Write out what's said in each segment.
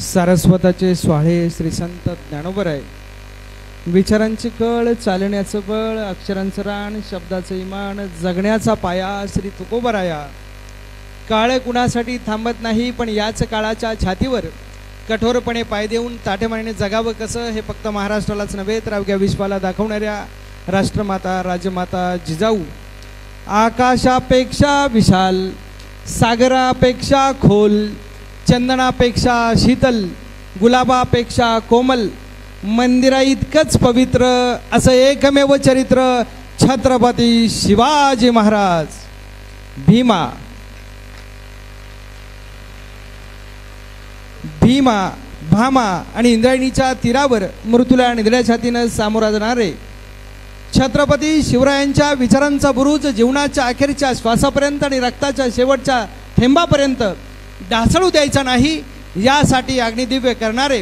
सारस्वताचे स्वाळे श्री संत ज्ञानोबराय. विचारांची कळ, चालण्याचं बळ, अक्षरांचं रान, शब्दाचं इमान, जगण्याचा पाया श्री तुकोबराया. काळ कुणासाठी थांबत नाही, पण याच काळाच्या छातीवर कठोरपणे पाय देऊन ताठेमानेने जगावं कसं हे फक्त महाराष्ट्रालाच नव्हे तर अवघ्या विश्वाला दाखवणाऱ्या राष्ट्रमाता राजमाता जिजाऊ. आकाशापेक्षा विशाल, सागरापेक्षा खोल, चंदनापेक्षा शीतल, गुलाबापेक्षा कोमल, मंदिरा इतकंच पवित्र असं एकमेव चरित्र छत्रपती शिवाजी महाराज. भीमा भामा आणि इंद्रायणीच्या तीरावर मृत्यूला निधड्या छातीनं सामोरा जाणारे छत्रपती शिवरायांच्या विचारांचा बुरुज जीवनाच्या अखेरच्या श्वासापर्यंत आणि रक्ताच्या शेवटच्या थेंबापर्यंत ढासळू द्यायचा नाही यासाठी अग्निदिव्य करणारे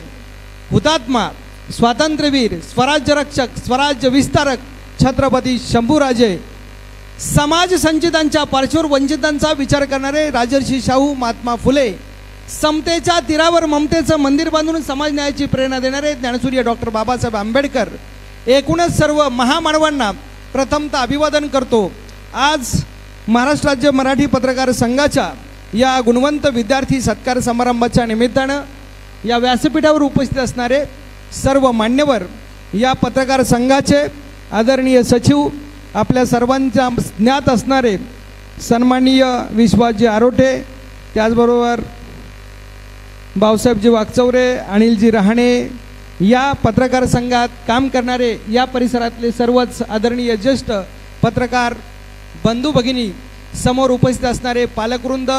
हुतात्मा, स्वातंत्र्यवीर, स्वराज्य रक्षक, स्वराज्य विस्तारक छत्रपती शंभूराजे. समाज संचितांच्या पार्श्वर वंचितांचा विचार करणारे राजर्षी शाहू महात्मा फुले. समतेच्या तीरावर ममतेचं मंदिर बांधून समाज न्यायाची प्रेरणा देणारे ज्ञानसूर्य डॉक्टर बाबासाहेब आंबेडकर. एकूणच सर्व महामानवांना प्रथमतः अभिवादन करतो. आज महाराष्ट्र राज्य मराठी पत्रकार संघाच्या या गुणवंत विद्यार्थी सत्कार समारंभाच्या निमित्तानं या व्यासपीठावर उपस्थित असणारे सर्व मान्यवर, या पत्रकार संघाचे आदरणीय सचिव, आपल्या सर्वांच्या ज्ञात असणारे सन्माननीय विश्वासजी आरोटे, त्याचबरोबर भाऊसाहेबजी वागचौरे, अनिलजी रहाणे, या पत्रकार संघात काम करणारे या परिसरातले सर्वच आदरणीय ज्येष्ठ पत्रकार बंधू भगिनी, समोर उपस्थित असणारे पालकवृंद.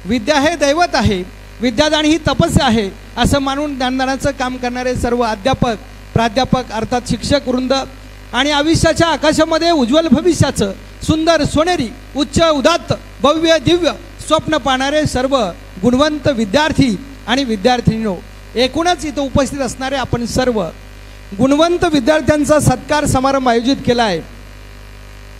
विद्या हे दैवत आहे, विद्यादान ही तपस्या आहे असं मानून ज्ञानदानाचं काम करणारे सर्व अध्यापक, प्राध्यापक अर्थात शिक्षक वृंद आणि आयुष्याच्या आकाशामध्ये उज्ज्वल भविष्याचं सुंदर सोनेरी उच्च उदात्त भव्य दिव्य स्वप्न पाहणारे सर्व गुणवंत विद्यार्थी आणि विद्यार्थिनींनो, एकूणच इथं उपस्थित असणारे आपण सर्व गुणवंत विद्यार्थ्यांचा सत्कार समारंभ आयोजित केला आहे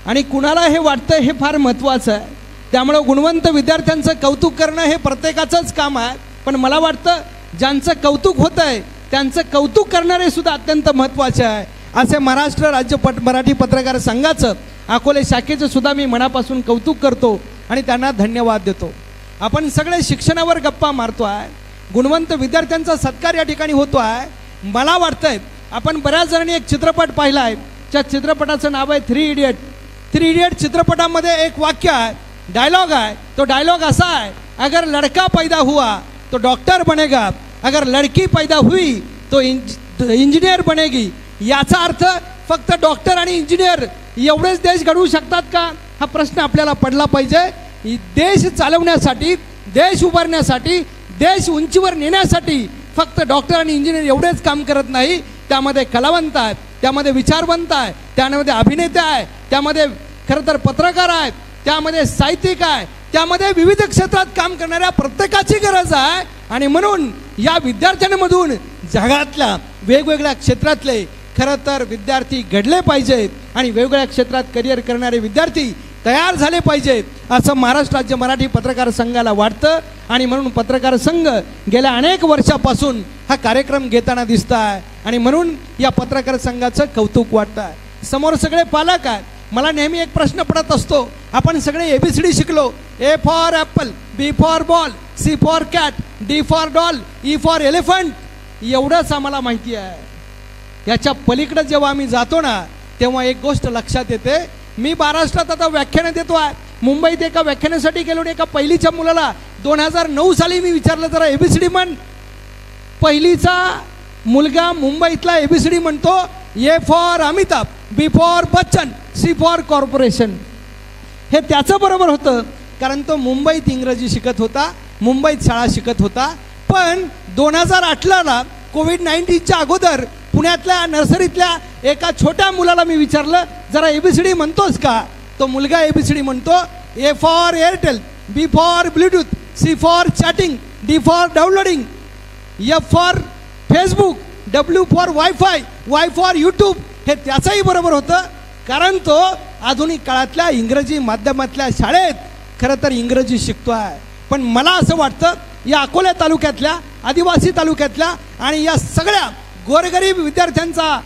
आणि कुणाला हे वाटतं हे फार महत्त्वाचं आहे. त्यामुळं गुणवंत विद्यार्थ्यांचं कौतुक करणं हे प्रत्येकाचंच काम आहे. पण मला वाटतं ज्यांचं कौतुक होतं आहे त्यांचं कौतुक करणारे सुद्धा अत्यंत महत्त्वाचे आहे. असे महाराष्ट्र राज्य मराठी पत्रकार संघाचं अकोले शाखेचं सुद्धा मी मनापासून कौतुक करतो आणि त्यांना धन्यवाद देतो. आपण सगळे शिक्षणावर गप्पा मारतो आहे, गुणवंत विद्यार्थ्यांचा सत्कार या ठिकाणी होतो आहे. मला वाटतंय आपण बऱ्याच जणांनी एक चित्रपट पाहिला आहे, त्या चित्रपटाचं नाव आहे 3 इडियट. 3 इडियट चित्रपटामध्ये एक वाक्य आहे, डायलॉग आहे. तो डायलॉग असा आहे, अगर लड़का पैदा हुआ तो डॉक्टर बनेगा, अगर लड़की पैदा हुई तो इंजिनियर बनेगी. याचा अर्थ फक्त डॉक्टर आणि इंजिनियर एवढेच देश घडवू शकतात का हा प्रश्न आपल्याला पडला पाहिजे. देश चालवण्यासाठी, देश उभारण्यासाठी, देश उंचीवर नेण्यासाठी फक्त डॉक्टर आणि इंजिनियर एवढेच काम करत नाही. त्यामध्ये कलावंत आहेत, त्यामध्ये विचारवंत आहे, त्यामध्ये अभिनेते आहे, त्यामध्ये खरं तर पत्रकार आहेत, त्यामध्ये साहित्यिक आहे, त्यामध्ये विविध क्षेत्रात काम करणाऱ्या प्रत्येकाची गरज आहे. आणि म्हणून या विद्यार्थ्यांमधून जगातल्या वेगवेगळ्या क्षेत्रातले खरं तर विद्यार्थी घडले पाहिजेत आणि वेगवेगळ्या क्षेत्रात करिअर करणारे विद्यार्थी तयार झाले पाहिजेत असं महाराष्ट्र राज्य मराठी पत्रकार संघाला वाटतं. आणि म्हणून पत्रकार संघ गेल्या अनेक वर्षापासून हा कार्यक्रम घेताना दिसत आहे आणि म्हणून या पत्रकार संघाचं कौतुक वाटतं आहे. समोर सगळे पालक आहेत. मला नेहमी एक प्रश्न पडत असतो, आपण सगळे ABCD शिकलो, A for Apple, B for ball, C for cat, D for doll, E for elephant, एवढंच आम्हाला माहिती आहे. याच्या पलीकडे जेव्हा आम्ही जातो ना तेव्हा एक गोष्ट लक्षात येते. मी महाराष्ट्रात आता व्याख्यानं देतो आहे. मुंबईत एका व्याख्यानासाठी गेलो आणि एका पहिलीच्या मुलाला 2009 साली मी विचारलं, जरा ABCD म्हण. पहिलीचा मुलगा मुंबईतला ABCD म्हणतो, A for Amitabh, B for Bachchan, C for corporation. हे त्याचं बरोबर होतं कारण तो मुंबईत इंग्रजी शिकत होता, मुंबईत शाळा शिकत होता. पण 2008ला कोविड-19च्या अगोदर पुण्यातल्या नर्सरीतल्या एका छोट्या मुलाला मी विचारलं, जरा ABCD म्हणतोस का? तो मुलगा ABCD म्हणतो, A for Airtel, B for Bluetooth, C for chatting, D for downloading, F for Facebook, W for wifi, Y for YouTube. हे त्याचंही बरोबर होतं कारण तो आधुनिक काळातल्या इंग्रजी माध्यमातल्या शाळेत खरं तर इंग्रजी शिकतो आहे. पण मला असं वाटतं या अकोला तालुक्यातल्या आदिवासी तालुक्यातल्या आणि या सगळ्या गोरगरीब विद्यार्थ्यांचा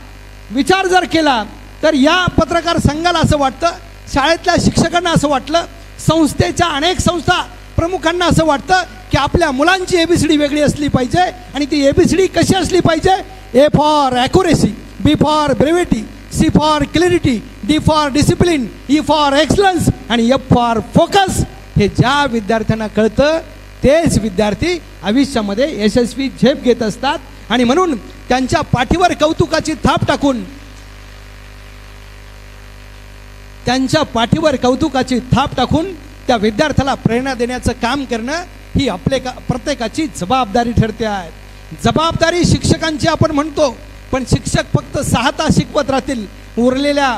विचार जर केला तर या पत्रकार संघाला असं वाटतं, शाळेतल्या शिक्षकांना असं वाटलं, संस्थेच्या अनेक संस्था प्रमुखांना असं वाटतं की आपल्या मुलांची ABCD वेगळी असली पाहिजे आणि ती ABCD कशी असली पाहिजे? A for accuracy, B for brevity, C for clarity, D for discipline, E for excellence आणि F फॉर फोकस. हे ज्या विद्यार्थ्यांना कळतं तेच विद्यार्थी आयुष्यामध्ये यशस्वी झेप घेत असतात. आणि म्हणून त्यांच्या पाठीवर कौतुकाची थाप टाकून त्या विद्यार्थ्याला प्रेरणा देण्याचं काम करणं ही प्रत्येकाची जबाबदारी ठरते आहे. जबाबदारी शिक्षकांची आपण म्हणतो, पण शिक्षक फक्त 6 तास शिकवत राहतील, उरलेल्या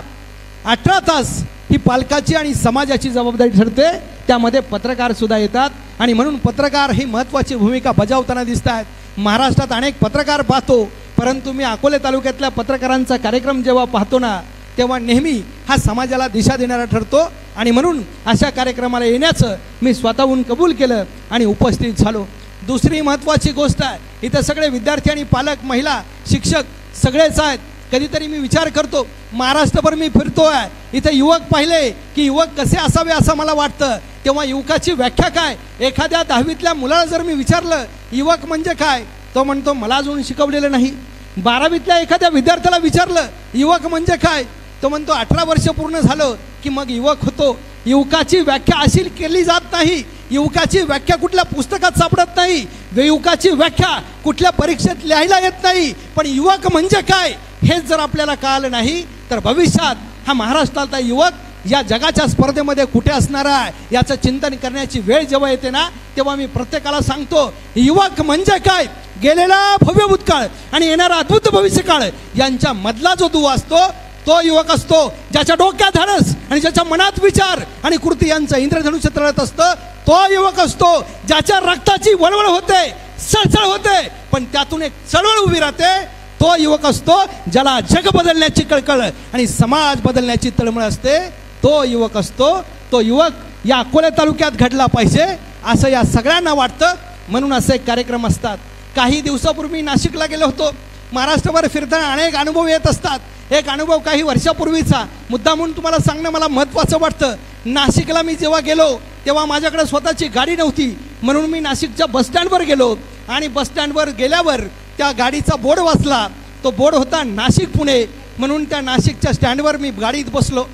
18 तास ही पालकाची आणि समाजाची जबाबदारी ठरते. त्यामध्ये पत्रकार सुद्धा येतात आणि म्हणून पत्रकार ही महत्त्वाची भूमिका बजावताना दिसत आहेत. महाराष्ट्रात अनेक पत्रकार पाहतो, परंतु मी अकोले तालुक्यातल्या पत्रकारांचा कार्यक्रम जेव्हा पाहतो ना तेव्हा नेहमी हा समाजाला दिशा देणारा ठरतो. आणि म्हणून अशा कार्यक्रमाला येण्याचं मी स्वतःहून कबूल केलं आणि उपस्थित झालो. दुसरी महत्त्वाची गोष्ट आहे, इथं सगळे विद्यार्थी आणि पालक, महिला, शिक्षक सगळेच आहेत. कधीतरी मी विचार करतो, महाराष्ट्रभर मी फिरतो आहे, इथं युवक पाहिले की युवक कसे असावे असं मला वाटतं. तेव्हा युवकाची व्याख्या काय? एखाद्या 10वीतल्या मुलाला जर मी विचारलं युवक म्हणजे काय, तो म्हणतो मला अजून शिकवलेलं नाही. 12वीतल्या एखाद्या विद्यार्थ्याला विचारलं युवक म्हणजे काय, तो म्हणतो 18 वर्ष पूर्ण झालं की मग युवक होतो. युवकाची व्याख्या अशी केली जात नाही. युवकाची व्याख्या कुठल्या पुस्तकात सापडत नाही. युवकाची व्याख्या कुठल्या परीक्षेत लिहायला येत नाही. पण युवक म्हणजे काय हेच जर आपल्याला कळलं नाही तर भविष्यात हा महाराष्ट्रातला युवक या जगाच्या स्पर्धेमध्ये कुठे असणार आहे याचं चिंतन करण्याची वेळ जेव्हा येते ना तेव्हा मी प्रत्येकाला सांगतो, युवक म्हणजे काय? गेलेला भव्य भूतकाळ आणि येणारा अद्भुत भविष्यकाळ यांच्या मधला जो दुवा असतो तो युवक असतो. ज्याच्या डोक्यात धाडस आणि ज्याच्या मनात विचार आणि कृती यांचं इंद्रधनुष्य तळत असतं तो युवक असतो. ज्याच्या रक्ताची वळवळ होते, सळसळ होते, पण त्यातून एक चळवळ उभी राहते, तो युवक असतो. ज्याला जग बदलण्याची कळकळ आणि समाज बदलण्याची तळमळ असते तो युवक असतो. तो युवक या अकोले तालुक्यात घडला पाहिजे असं या सगळ्यांना वाटतं. म्हणून असे कार्यक्रम असतात. काही दिवसापूर्वी नाशिकला गेलो होतो. महाराष्ट्रभर फिरताना अनेक अनुभव येत असतात. एक अनुभव काही वर्षापूर्वीचा मुद्दा म्हणून तुम्हाला सांगणं मला महत्त्वाचं वाटतं. नाशिकला मी जेव्हा गेलो तेव्हा माझ्याकडे स्वतःची गाडी नव्हती, म्हणून मी नाशिकच्या बसस्टँडवर गेलो आणि बसस्टँडवर गेल्यावर त्या गाडीचा बोर्ड वाचला. तो बोर्ड होता नाशिक पुणे, म्हणून त्या नाशिकच्या स्टँडवर मी गाडीत बसलो.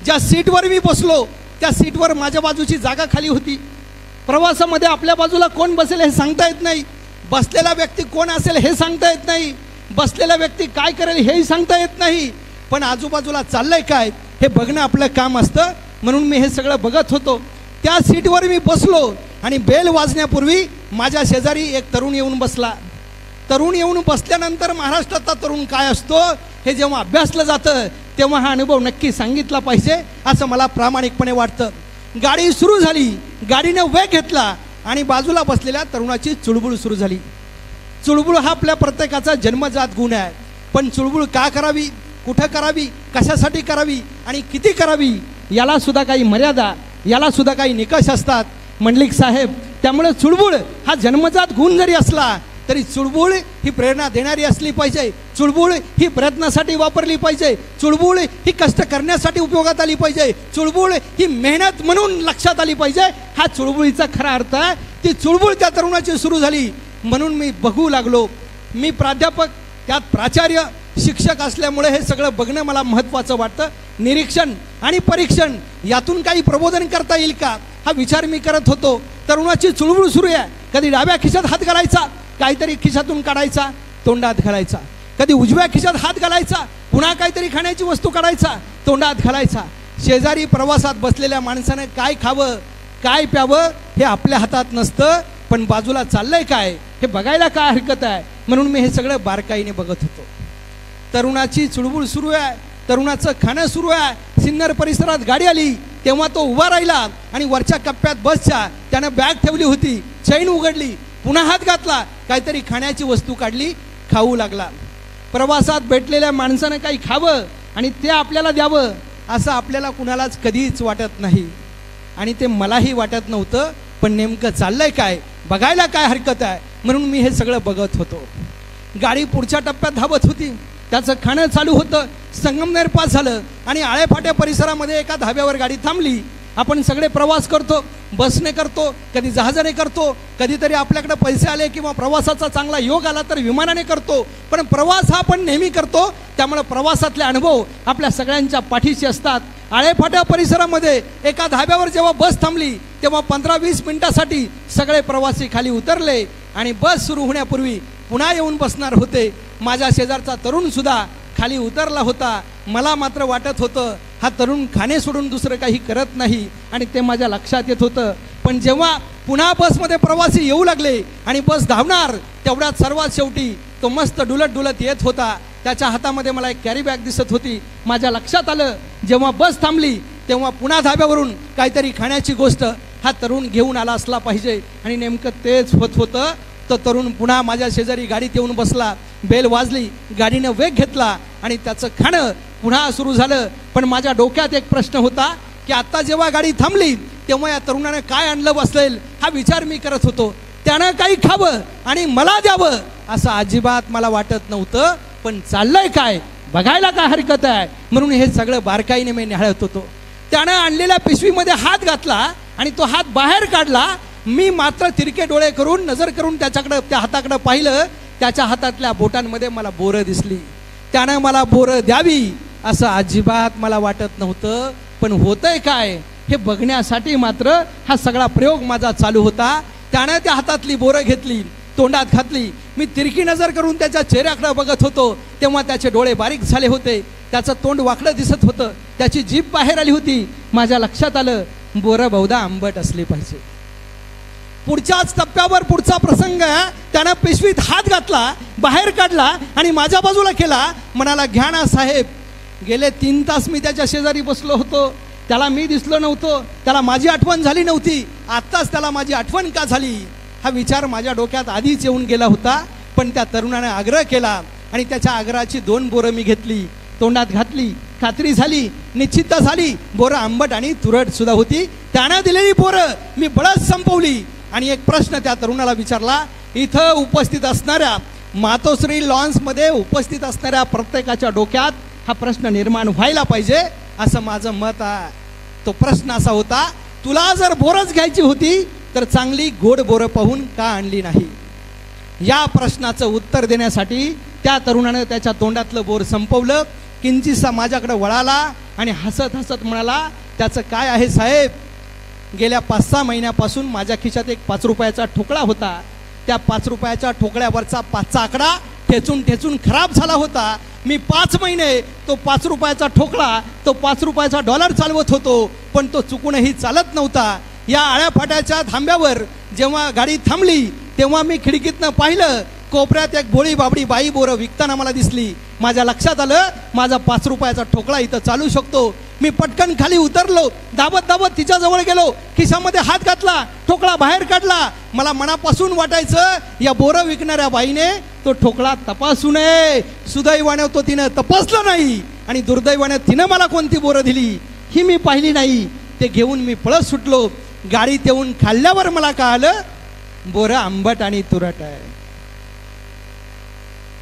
ज्या सीटवर मी बसलो त्या सीटवर माझ्या बाजूची जागा खाली होती. प्रवासामध्ये आपल्या बाजूला कोण बसेल हे सांगता येत नाही, बसलेला व्यक्ती कोण असेल हे सांगता येत नाही, बसलेला व्यक्ती काय करेल हेही सांगता येत नाही, पण आजूबाजूला चाललंय काय हे बघणं आपलं काम असतं. म्हणून मी हे सगळं बघत होतो. त्या सीटवर मी बसलो आणि बेल वाजण्यापूर्वी माझ्या शेजारी एक तरुण येऊन बसला. तरुण येऊन बसल्यानंतर महाराष्ट्रातला तरुण काय असतो हे जेव्हा अभ्यासलं जातं तेव्हा हा अनुभव नक्की सांगितला पाहिजे असं मला प्रामाणिकपणे वाटतं. गाडी सुरू झाली, गाडीने वेग घेतला आणि बाजूला बसलेल्या तरुणाची चुळबुळ सुरू झाली. चुळबुळ हा आपल्या प्रत्येकाचा जन्मजात गुण आहे, पण चुळबुळ का करावी, कुठं करावी, कशासाठी करावी आणि किती करावी याला सुद्धा काही मर्यादा, याला सुद्धा काही निकष असतात मंडलिक साहेब. त्यामुळे चुळबुळ हा जन्मजात गुण जरी असला तरी चुळबुळ ही प्रेरणा देणारी असली पाहिजे. चुळबुळ ही प्रयत्नासाठी वापरली पाहिजे. चुळबुळ ही कष्ट करण्यासाठी उपयोगात आली पाहिजे. चुळबुळ ही मेहनत म्हणून लक्षात आली पाहिजे. हा चुळबुळीचा खरा अर्थ आहे. ती चुळबुळ त्या तरुणाची सुरू झाली. म्हणून मी बघू लागलो. मी प्राध्यापक, त्यात प्राचार्य, शिक्षक असल्यामुळे हे सगळं बघणं मला महत्त्वाचं वाटतं. निरीक्षण आणि परीक्षण यातून काही प्रबोधन करता येईल का हा विचार मी करत होतो. तरुणाची चुळबुळ सुरू आहे. कधी डाव्या खिशात हात घालायचा, काहीतरी खिशातून काढायचा, तोंडात घालायचा. कधी उजव्या खिशात हात घालायचा, पुन्हा काहीतरी खाण्याची वस्तू काढायचा, तोंडात घालायचा. शेजारी प्रवासात बसलेल्या माणसानं काय खावं, काय प्यावं हे आपल्या हातात नसतं, पण बाजूला चाललंय काय हे बघायला काय हरकत आहे. म्हणून मी हे सगळं बारकाईने बघत होतो. तरुणाची चुळबुळ सुरू आहे, तरुणाचं खाणं सुरू आहे. सिन्नर परिसरात गाडी आली तेव्हा तो उभा राहिला आणि वरच्या कप्प्यात बसच्या त्यानं बॅग ठेवली होती, चैन उघडली, पुन्हा हात घातला, काहीतरी खाण्याची वस्तू काढली, खाऊ लागला. प्रवासात भेटलेल्या माणसानं काही खावं आणि ते आपल्याला द्यावं असं आपल्याला कुणालाच कधीच वाटत नाही आणि ते मलाही वाटत नव्हतं. पण नेमकं चाललंय काय बघायला काय हरकत आहे. म्हणून मी हे सगळं बघत होतो. गाडी पुढच्या टप्प्यात धावत होती, त्याचं खाणं चालू होतं. संगमनेर पास झालं आणि आळेफाट्या परिसरामध्ये एका धाब्यावर गाडी थांबली. आपण सगळे प्रवास करतो, बसने करतो, कधी जहाजाने करतो, कधीतरी आपल्याकडे पैसे आले किंवा प्रवासाचा चांगला योग आला तर विमानाने करतो. पण प्रवास हा आपण नेहमी करतो, त्यामुळे प्रवासातले अनुभव आपल्या सगळ्यांच्या पाठीशी असतात. आळेफाट्या परिसरामध्ये एका धाब्यावर जेव्हा बस थांबली तेव्हा 15-20 मिनिटासाठी सगळे प्रवासी खाली उतरले आणि बस सुरू होण्यापूर्वी पुन्हा येऊन बसणार होते. माझ्या शेजारचा तरुण सुद्धा खाली उतरला होता. मला मात्र वाटत होतं हा तरुण खाणे सोडून दुसरं काही करत नाही आणि ते माझ्या लक्षात येत होतं. पण जेव्हा पुन्हा बसमध्ये प्रवासी येऊ लागले आणि बस धावणार तेवढ्यात सर्वात शेवटी तो मस्त डुलत डुलत येत होता. त्याच्या हातामध्ये मला एक कॅरी बॅग दिसत होती. माझ्या लक्षात आलं जेव्हा बस थांबली तेव्हा पुन्हा धाब्यावरून काहीतरी खाण्याची गोष्ट हा तरुण घेऊन आला असला पाहिजे आणि नेमकं तेच होत होतं. तो तरुण पुन्हा माझ्या शेजारी गाडीत येऊन बसला. बेल वाजली, गाडीनं वेग घेतला आणि त्याचं खाणं पुन्हा सुरू झालं. पण माझ्या डोक्यात एक प्रश्न होता की आता जेव्हा गाडी थांबली तेव्हा या तरुणाने काय आणलं बसेल हा विचार मी करत होतो. त्यानं काही खावं आणि मला द्यावं असं अजिबात मला वाटत नव्हतं. पण चाललंय काय बघायला काय हरकत आहे म्हणून हे सगळं बारकाईने मी निहाळत होतो. त्यानं आणलेल्या पिशवीमध्ये हात घातला आणि तो हात बाहेर काढला. मी मात्र तिरके डोळे करून नजर करून त्याच्याकडं त्या हाताकडं पाहिलं. त्याच्या हातातल्या बोटांमध्ये मला बोरं दिसली. त्यानं मला बोरं द्यावी असं अजिबात मला वाटत नव्हतं. पण होतंय काय हे बघण्यासाठी मात्र हा सगळा प्रयोग माझा चालू होता. त्यानं त्या हातातली बोरं घेतली, तोंडात घातली. मी तिरकी नजर करून त्याच्या चेहऱ्याकडे बघत होतो तेव्हा त्याचे डोळे बारीक झाले होते, त्याचं तोंड वाकडं दिसत होतं, त्याची जीभ बाहेर आली होती. माझ्या लक्षात आलं बोरं बहुधा आंबट असली पाहिजे. पुढच्याच टप्प्यावर पुढचा प्रसंग त्यानं पिशवीत हात घातला, बाहेर काढला आणि माझ्या बाजूला केला. म्हणाला घ्या ना साहेब. गेले 3 तास मी त्याच्या शेजारी बसलो होतो, त्याला मी दिसलो नव्हतो, त्याला माझी आठवण झाली नव्हती. आत्ताच त्याला माझी आठवण का झाली हा विचार माझ्या डोक्यात आधीच येऊन गेला होता. पण त्या तरुणाने आग्रह केला आणि त्याच्या आग्रहाची 2 बोरं मी घेतली, तोंडात घातली. खात्री झाली, निश्चितता झाली. बोरं आंबट आणि तुरट सुद्धा होती. त्यानं दिलेली बोरं मी बळच संपवली आणि एक प्रश्न त्या तरुणाला विचारला. इथं उपस्थित असणाऱ्या मातोश्री लॉन्समध्ये उपस्थित असणाऱ्या प्रत्येकाच्या डोक्यात हा प्रश्न निर्माण व्हायला पाहिजे असं माझं मत आहे. तो प्रश्न असा होता, तुला जर बोरच घ्यायची होती तर चांगली गोड बोरं पाहून का आणली नाही. या प्रश्नाचं उत्तर देण्यासाठी त्या तरुणानं त्याच्या तोंडातलं बोर संपवलं. किंचितसा माझ्याकडे वळाला आणि हसत हसत म्हणाला, त्याचं काय आहे साहेब, गेल्या 5-6 महिन्यापासून माझ्या खिशात एक 5 रुपयाचा ठोकळा होता. त्या 5 रुपयाच्या ठोकळ्यावरचा 5चा आकडा ठेचून ठेचून खराब झाला होता. मी 5 महिने तो 5 रुपयाचा ठोकळा, तो 5 रुपयाचा डॉलर चालवत होतो, पण तो चुकूनही चालत नव्हता. या आळ्याफाट्याच्या थांब्यावर जेव्हा गाडी थांबली तेव्हा मी खिडकीतनं पाहिलं, कोपऱ्यात एक भोळी बाबडी बाई बोरं विकताना मला दिसली. माझ्या लक्षात आलं माझा 5 रुपयाचा ठोकळा इथं चालू शकतो. मी पटकन खाली उतरलो, दाबत दाबत तिच्या जवळ गेलो, खिशामध्ये हात घातला, ठोकळा बाहेर काढला. मला मनापासून वाटायचं या बोरं विकणाऱ्या बाईने तो ठोकळा तपासू नये. सुदैवाने तो तिनं तपासलं नाही आणि दुर्दैवाने तिनं मला कोणती बोरं दिली ही मी पाहिली नाही. ते घेऊन मी पळत सुटलो. गाडीत येऊन खाल्ल्यावर मला कळालं बोरं आंबट आणि तुरट आहे.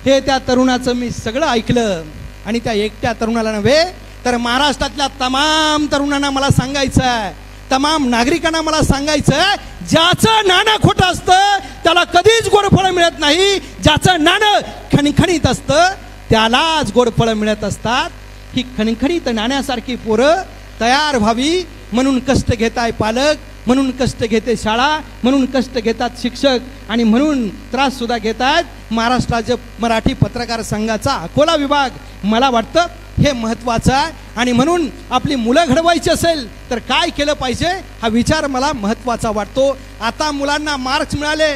हे त्या तरुणाचं मी सगळं ऐकलं आणि त्या एकट्या तरुणाला नव्हे तर महाराष्ट्रातल्या तमाम तरुणांना मला सांगायचं आहे, तमाम नागरिकांना मला सांगायचं आहे, ज्याचं नाणं खोटं असतं त्याला कधीच गोडफळं मिळत नाही. ज्याचं नाणं खणखणीत असतं त्यालाच गोडफळं मिळत असतात. ही खणखणीत नाण्यासारखी पोरं तयार व्हावी म्हणून कष्ट घेताय पालक, म्हणून कष्ट घेते शाळा, म्हणून कष्ट घेतात शिक्षक आणि म्हणून त्रास सुद्धा घेतात महाराष्ट्र राज्य मराठी पत्रकार संघाचा अकोला विभाग. मला वाटतं हे महत्त्वाचं आहे आणि म्हणून आपली मुलं घडवायची असेल तर काय केलं पाहिजे हा विचार मला महत्त्वाचा वाटतो. आता मुलांना मार्क्स मिळाले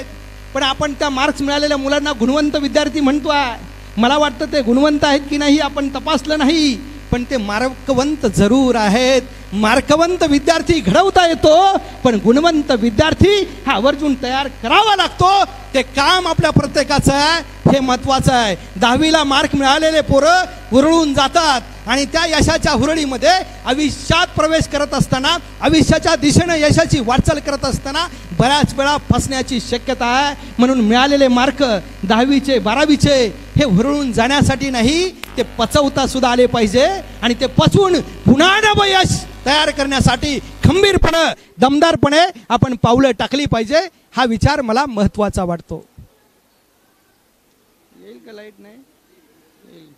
पण आपण त्या मार्क्स मिळालेल्या मुलांना गुणवंत विद्यार्थी म्हणतोय. मला वाटतं ते गुणवंत आहेत की नाही आपण तपासलं नाही, पण ते मार्कवंत जरूर आहेत. मार्कवंत विद्यार्थी घडवता येतो पण गुणवंत विद्यार्थी हा आवर्जून तयार करावा लागतो. ते काम आपल्या प्रत्येकाचं आहे, हे महत्त्वाचं आहे. 10वीला मार्क मिळालेले पोरं उरळून जातात आणि त्या यशाच्या हुरळीमध्ये आयुष्यात प्रवेश करत असताना, आयुष्याच्या दिशेने यशाची वाटचाल करत असताना बऱ्याच वेळा फसण्याची शक्यता आहे. म्हणून मिळालेले मार्क 10वीचे 12वीचे हे हुरळून जाण्यासाठी नाही, ते पचवता सुद्धा आले पाहिजे आणि ते पचवून पुन्हा नवं यश तयार करण्यासाठी खंबीरपणे दमदारपणे आपण पावलं टाकली पाहिजे. हा विचार मला महत्त्वाचा वाटतो. येईल का लाईट? नाही येईल.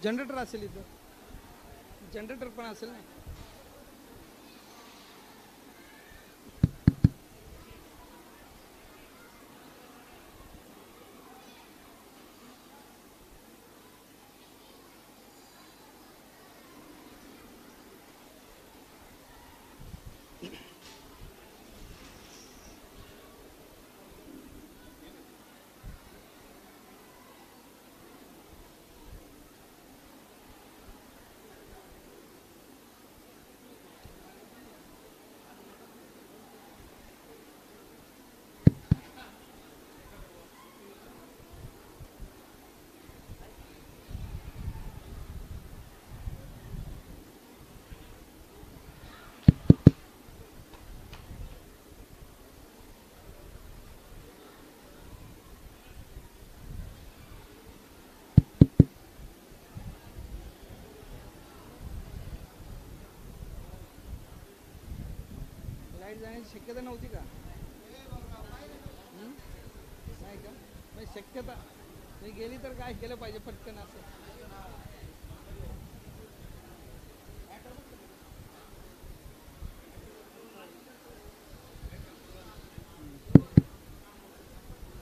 जनरेटर असेल इथं, जनरेटर पण असेल ना. जाण्याची शक्यता नव्हती का? नाही का? म्हणजे शक्यता मी गेली तर काय केलं पाहिजे पटकन असं.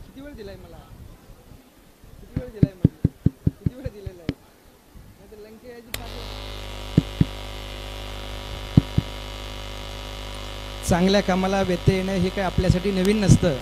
किती वेळ दिलाय मला? किती वेळ दिलाय मला? किती वेळ दिलेला आहे? नाही तर लंके यायची चांगल्या कामाला व्यत्यय येणं हे काय आपल्यासाठी नवीन नसतं.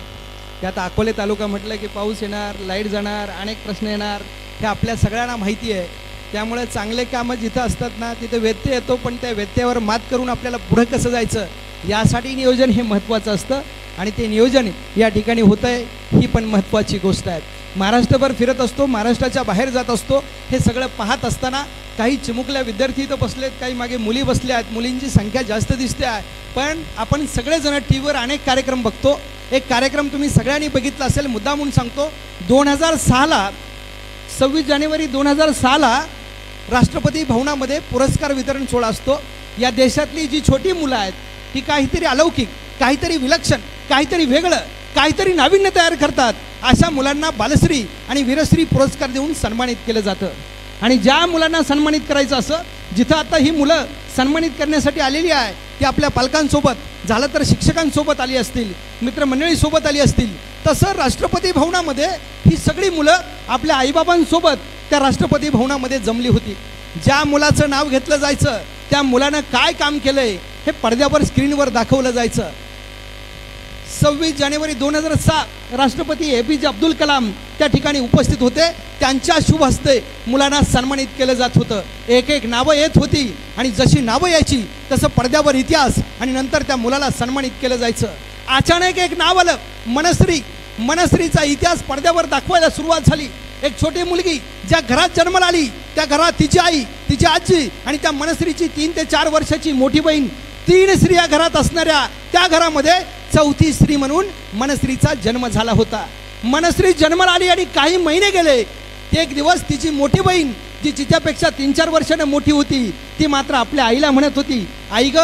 त्यात अकोले तालुका म्हटलं की पाऊस येणार, लाईट जाणार, अनेक प्रश्न येणार, हे आपल्या सगळ्यांना माहिती आहे. त्यामुळे चांगले कामं जिथं असतात ना तिथं व्यत्यय येतो, पण त्या व्यत्ययावर मात करून आपल्याला पुढं कसं जायचं यासाठी नियोजन हे महत्त्वाचं असतं आणि ते नियोजन या ठिकाणी होतं आहे ही पण महत्त्वाची गोष्ट आहे. महाराष्ट्रभर फिरत असतो, महाराष्ट्राच्या बाहेर जात असतो, हे सगळं पाहत असताना काही चिमुकल्या विद्यार्थी इथं बसलेत, काही मागे मुली बसल्या आहेत, मुलींची संख्या जास्त दिसते आहे. पण आपण सगळेजण टी व्हीवर अनेक कार्यक्रम बघतो. एक कार्यक्रम तुम्ही सगळ्यांनी बघितला असेल, मुद्दा म्हणून सांगतो. 2006ला 26 जानेवारी 2006ला राष्ट्रपती भवनामध्ये पुरस्कार वितरण सोहळा असतो. या देशातली जी छोटी मुलं आहेत ती काहीतरी अलौकिक, काहीतरी विलक्षण, काहीतरी वेगळं, काहीतरी नाविन्य तयार करतात. अशा मुलांना बालश्री आणि वीरश्री पुरस्कार देऊन सन्मानित केलं जातं. आणि ज्या मुलांना सन्मानित करायचं असं, जिथं आता ही मुलं सन्मानित करण्यासाठी आलेली आहे ती आपल्या पालकांसोबत, झालं तर शिक्षकांसोबत आली असतील, मित्रमंडळीसोबत आली असतील, तसं राष्ट्रपती भवनामध्ये ही सगळी मुलं आपल्या आईबाबांसोबत त्या राष्ट्रपती भवनामध्ये जमली होती. ज्या मुलाचं नाव घेतलं जायचं त्या मुलानं काय काम केलंय हे पडद्यावर स्क्रीनवर दाखवलं जायचं. 26 जानेवारी 2006 राष्ट्रपती APJ अब्दुल कलाम त्या ठिकाणी उपस्थित होते. त्यांच्या शुभ हस्ते मुलांना सन्मानित केलं जात होतं. एक एक नावं येत होती आणि जशी नावं यायची तसं पडद्यावर इतिहास आणि नंतर त्या मुलाला सन्मानित केलं जायचं. अचानक एक नाव आलं, मनश्री. मनश्रीचा इतिहास पडद्यावर दाखवायला सुरुवात झाली. एक छोटी मुलगी ज्या घरात जन्माला आली त्या घरात तिची आई, तिची आजी आणि त्या मनश्रीची 3 ते 4 वर्षाची मोठी बहीण, 3 स्त्रिया घरात असणाऱ्या त्या घरामध्ये 4थी स्त्री म्हणून मनश्रीचा जन्म झाला होता. मनश्री जन्माला आली आणि काही महिने गेले. एक दिवस तिची मोठी बहीण जी तिच्यापेक्षा 3-4 वर्षानं मोठी होती ती मात्र आपल्या आईला म्हणत होती, आई ग,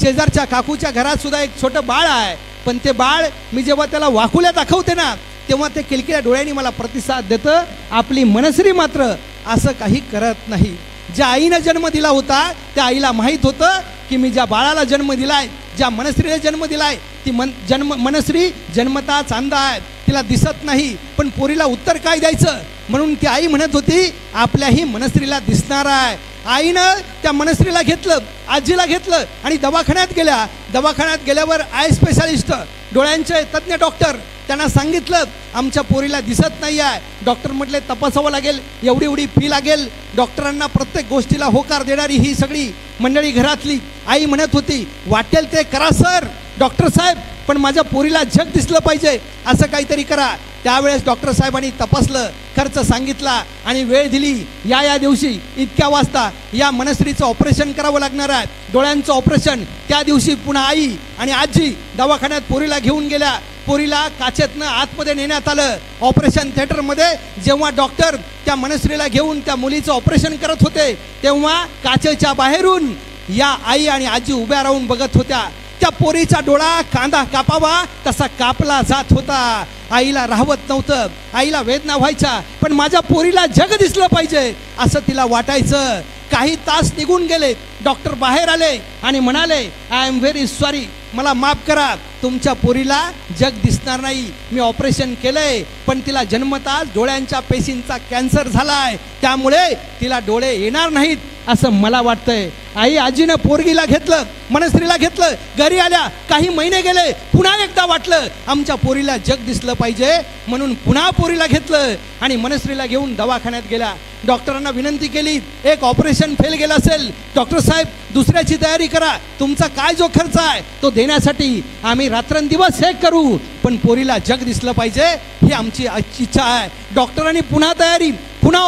शेजारच्या काकूच्या घरात सुद्धा एक छोटं बाळ आहे, पण ते बाळ मी जेव्हा त्याला वाकुल्या दाखवते ना तेव्हा ते किलकिल्या डोळ्यांनी मला प्रतिसाद देतं. आपली मनश्री मात्र असं काही करत नाही. ज्या आईनं जन्म दिला होता त्या आईला माहीत होतं की मी ज्या बाळाला जन्म दिलाय, ज्या मनश्रीला जन्म दिलाय ती मनश्री जन्मता चांदा आहे, तिला दिसत नाही, पण पोरीला उत्तर काय द्यायचं म्हणून ती आई म्हणत होती आपल्याही मनश्रीला दिसणार आहे. आईनं त्या मनश्रीला घेतलं, आजीला घेतलं आणि दवाखान्यात गेल्या. दवाखान्यात गेल्यावर आय स्पेशालिस्ट, डोळ्यांचे तज्ज्ञ डॉक्टर त्यांना सांगितलं आमच्या पोरीला दिसत नाही आहे. डॉक्टर म्हटले तपासावं लागेल, एवढी एवढी फी लागेल. डॉक्टरांना प्रत्येक गोष्टीला होकार देणारी ही सगळी मंडळी घरातली. आई म्हणत होती वाटेल ते करा सर, डॉक्टर साहेब पण माझ्या पोरीला जग दिसलं पाहिजे, असं काहीतरी करा. त्यावेळेस डॉक्टर साहेबांनी तपासलं, खर्च सांगितला आणि वेळ दिली. या दिवशी इतक्या वाजता या मनस्रीचं ऑपरेशन करावं लागणार आहे, डोळ्यांचं ऑपरेशन. त्या दिवशी पुन्हा आई आणि आजी दवाखान्यात पोरीला घेऊन गेल्या. पोरीला काचेतनं आतमध्ये नेण्यात आलं. ऑपरेशन थिएटरमध्ये जेव्हा डॉक्टर त्या मनस्रीला घेऊन त्या मुलीचं ऑपरेशन करत होते, तेव्हा काचेच्या बाहेरून या आई आणि आजी उभ्या राहून बघत होत्या. त्या पोरीचा डोळा कांदा कापावा तसा कापला जात होता. आईला राहवत नव्हतं, आईला वेदना व्हायच्या, पण माझ्या पोरीला जग दिसलं पाहिजे असं तिला वाटायचं. काही तास निघून गेले. डॉक्टर बाहेर आले आणि म्हणाले, आय एम व्हेरी सॉरी, मला माफ करा, तुमच्या पोरीला जग दिसणार नाही. मी ऑपरेशन केलंय, पण तिला जन्मताच डोळ्यांच्या पेशींचा कॅन्सर झालाय, त्यामुळे तिला डोळे येणार नाहीत असं मला वाटतंय. आई आजीनं पोरगीला घेतलं, मनस्रीला घेतलं. घरी आल्या, काही महिने गेले. पुन्हा एकदा वाटलं आमच्या पोरीला जग दिसलं पाहिजे, म्हणून पुन्हा पोरीला घेतलं आणि मनस्रीला घेऊन दवाखान्यात गेल्या. डॉक्टरांना विनंती केली, एक ऑपरेशन फेल गेलं असेल, डॉक्टर साहेब दुसऱ्याची तयारी करा, तुमचा काय जो खर्च आहे तो देण्यासाठी आम्ही रात्रंदिवस हे करू, पण पोरीला जग दिसलं पाहिजे ही आमची इच्छा आहे. डॉक्टरांनी पुन्हा तयारी, पुन्हा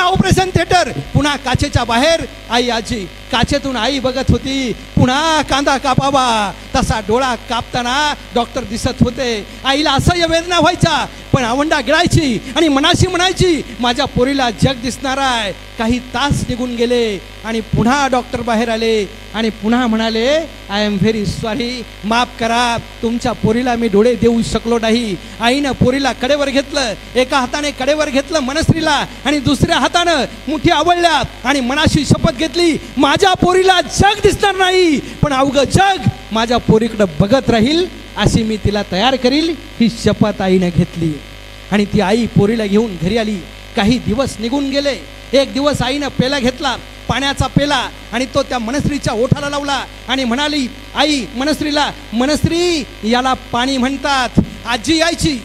ऑपरेशन थिएटर, पुन्हा काचेच्या बाहेर आई आजी. काचेतून आई बघत होती, पुन्हा कांदा कापावा तसा डोळा कापताना डॉक्टर दिसत होते. आईला असह्य वेदना व्हायच्या, पण आवंडा गिळायची आणि मनाशी म्हणायची, माझ्या पोरीला जग दिसणार आहे. काही तास निघून गेले आणि पुन्हा डॉक्टर बाहेर आले आणि पुन्हा म्हणाले, आय एम व्हेरी सॉरी, माफ करा, तुमच्या पोरीला मी डोळे देऊ शकलो नाही. आईनं पोरीला कडेवर घेतलं, एका हाताने कडेवर घेतलं मनस्रीला आणि दुसऱ्या हातानं मुठी आवळल्या आणि मनाशी शपथ घेतली, माझ्या पोरीला जग दिसणार नाही, पण अवघं जग माझ्या पोरीकडे बघत राहील, अशी मी तिला तयार करील, ही शपथ आईनं घेतली. आणि ती आई पोरीला घेऊन घरी आली. काही दिवस निघून गेले. एक दिवस आईनं पेला घेतला, पाण्याचा पेला, आणि तो त्या मनस्रीच्या ओठाला लावला आणि म्हणाली, आई मनस्रीला, मनस्री याला पाणी म्हणतात. आजी यायची,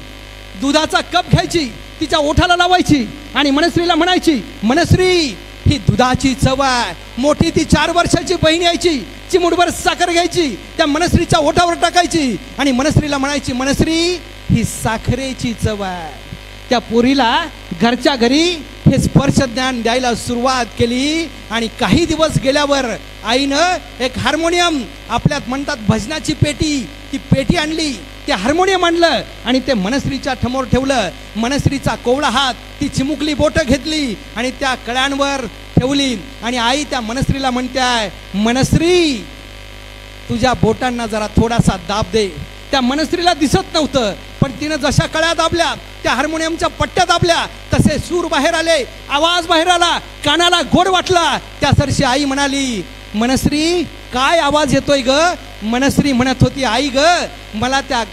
दुधाचा कप घ्यायची, तिच्या ओठाला लावायची आणि मनस्रीला म्हणायची, मनस्री ही दुधाची चव आहे. मोठी ती 4 वर्षाची बहीण यायची, चिमूटभर साखर घ्यायची, त्या मनस्रीच्या ओठावर टाकायची आणि मनस्रीला म्हणायची, मनस्री ही साखरेची चव आहे. त्या पोरीला घरच्या घरी हे स्पर्श ज्ञान द्यायला सुरुवात केली. आणि काही दिवस गेल्यावर आईनं एक हार्मोनियम, आपल्यात म्हणतात भजनाची पेटी, ती पेटी आणली, ते हार्मोनियम आणलं आणि ते मनस्रीच्या ठमोर ठेवलं. मनस्रीचा कोवळा हात, ती चिमुकली बोटं घेतली आणि त्या कळ्यांवर ठेवली आणि आई त्या मनस्रीला म्हणते आहे, मनस्री तुझ्या बोटांना जरा थोडासा दाब दे. त्या मनस्रीला दिसत नव्हतं, पण तिनं जशा कळ्या दाबल्या, त्या हार्मोनियमच्या पट्ट्या दाबल्या, तसे सूर बाहेर आले, आवाज बाहेर आला, कानाला गोड वाटला. त्यासरशी आई म्हणाली, मनस्री काय आवाज येतोय ग? मनस्री म्हणत होती, आई ग मला त्या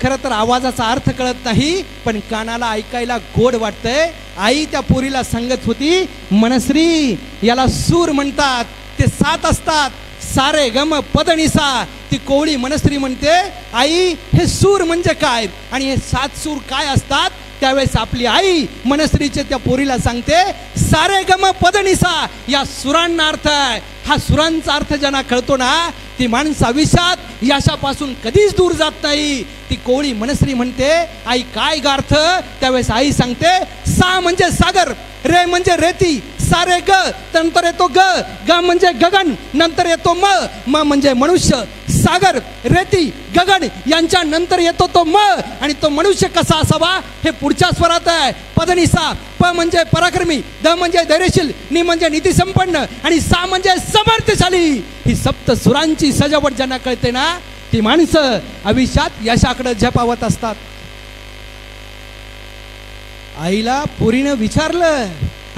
खरं तर आवाजाचा अर्थ कळत नाही, पण कानाला ऐकायला गोड वाटतंय. आई त्या पोरीला सांगत होती, मनस्री याला सूर म्हणतात, ते 7 असतात, सारे गम पदनिसा. ती कोवळी मनस्री म्हणते, आई हे सूर म्हणजे काय आणि हे 7 सूर काय असतात? त्यावेळेस आपली आई मनस्रीचे त्या पोरीला सांगते, सारे गम पदनिसा या सुरांना अर्थ आहे. हा सुरांचा अर्थ ज्यांना कळतो ना, ती माणूस आयुष्यात यशापासून कधीच दूर जात नाही. ती कोवळी मनस्री म्हणते, आई काय गार्थ? त्यावेळेस आई सांगते, सा म्हणजे सागर, रे म्हणजे रेती, सारे ग, नंतर येतो ग, ग म्हणजे गगन, नंतर येतो म, म म्हणजे मनुष्य. सागर, रेती, गगन यांच्या नंतर येतो तो म, आणि तो मनुष्य कसा असावा हे पुढच्या स्वरात आहे. पदनिसा, प म्हणजे पराक्रमी, द म्हणजे धैर्यशील, नि म्हणजे नीतिसंपन्न आणि सा म्हणजे समर्थशाली. ही सप्त सुरांची सजावट ज्यांना कळते ना, ती माणसं आयुष्यात यशाकडे झेपावत असतात. आईला पोरीनं विचारलं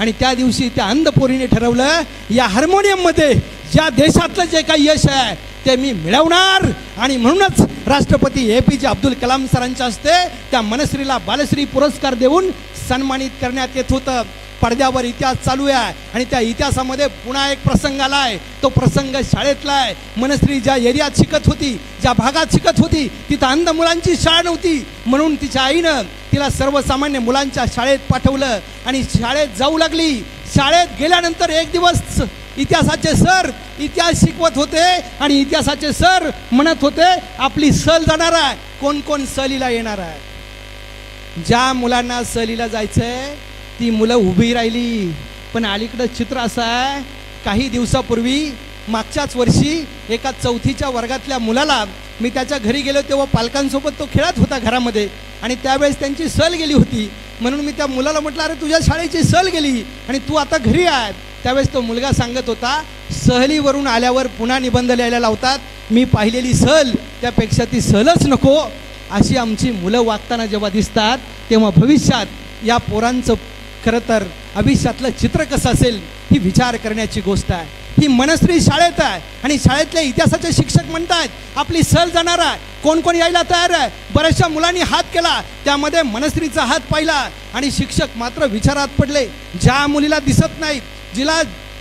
आणि त्या दिवशी त्या अंध पोरीने ठरवलं, या हार्मोनियममध्ये ज्या देशातलं जे काही यश आहे ते मी मिळवणार. आणि म्हणूनच राष्ट्रपती APJ अब्दुल कलाम सरांच्या हस्ते त्या मनस्रीला बालश्री पुरस्कार देऊन सन्मानित करण्यात येत होतं. पडद्यावर इतिहास चालू आहे आणि त्या इतिहासामध्ये पुन्हा एक प्रसंग आला आहे. तो प्रसंग शाळेतला आहे. मनस्री ज्या एरियात शिकत होती, ज्या भागात शिकत होती, तिथं अंध मुलांची शाळा नव्हती, म्हणून तिच्या आईनं तिला सर्वसामान्य मुलांच्या शाळेत पाठवलं आणि शाळेत जाऊ लागली. शाळेत गेल्यानंतर एक दिवस इतिहासाचे सर इतिहास शिकवत होते आणि इतिहासाचे सर म्हणत होते आपली सहल जाणार आहे. कोण कोण सहलीला येणार आहे? ज्या मुलांना सहलीला जायचंय ती मुलं उभी राहिली. पण अलीकडं चित्र असं आहे, काही दिवसापूर्वी मागच्याच वर्षी एका 4थीच्या वर्गातल्या मुलाला मी त्याच्या घरी गेलो तेव्हा पालकांसोबत तो खेळत होता घरामध्ये आणि त्यावेळेस त्यांची सहल गेली होती. म्हणून मी त्या मुलाला म्हटलं, अरे तुझ्या शाळेची सहल गेली आणि तू आता घरी आहे. त्यावेळेस तो मुलगा सांगत होता, सहलीवरून आल्यावर पुन्हा निबंध लिहायला लावतात, मी पाहिलेली सहल त्यापेक्षा ती सहलच नको. अशी आमची मुलं वागताना जेव्हा दिसतात तेव्हा भविष्यात या पोरांचं खरं तर भविष्यातलं चित्र कसं असेल ही विचार करण्याची गोष्ट आहे. ही मनस्री शाळेत आहे आणि शाळेतले इतिहासाचे शिक्षक म्हणतात आपली सहल जाणार आहे. कोण कोण यायला तयार आहे? बऱ्याचशा मुलांनी हात केला, त्यामध्ये मनस्रीचा हात पाहिला आणि शिक्षक मात्र विचारात पडले. ज्या मुलीला दिसत नाही, जिला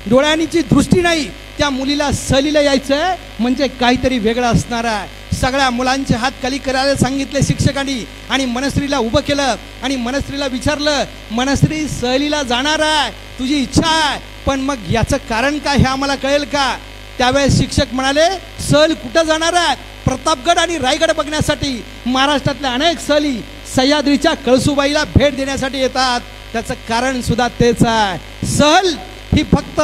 डोळ्यांची दृष्टी नाही, त्या मुलीला सहलीला यायचं आहे म्हणजे काहीतरी वेगळं असणार आहे. सगळ्या मुलांचे हात खाली करायला सांगितले शिक्षकांनी आणि मनस्रीला उभं केलं आणि मनस्रीला विचारलं, मनस्री सहलीला जाणार आहे, तुझी इच्छा आहे, पण मग याचं कारण काय हे आम्हाला कळेल का? त्यावेळेस शिक्षक म्हणाले, सहल कुठं जाणार आहे? प्रतापगड आणि रायगड बघण्यासाठी. महाराष्ट्रातल्या अनेक सहली सह्याद्रीच्या कळसुबाईला भेट देण्यासाठी येतात. त्याचं कारण सुद्धा तेच आहे. सहल ही फक्त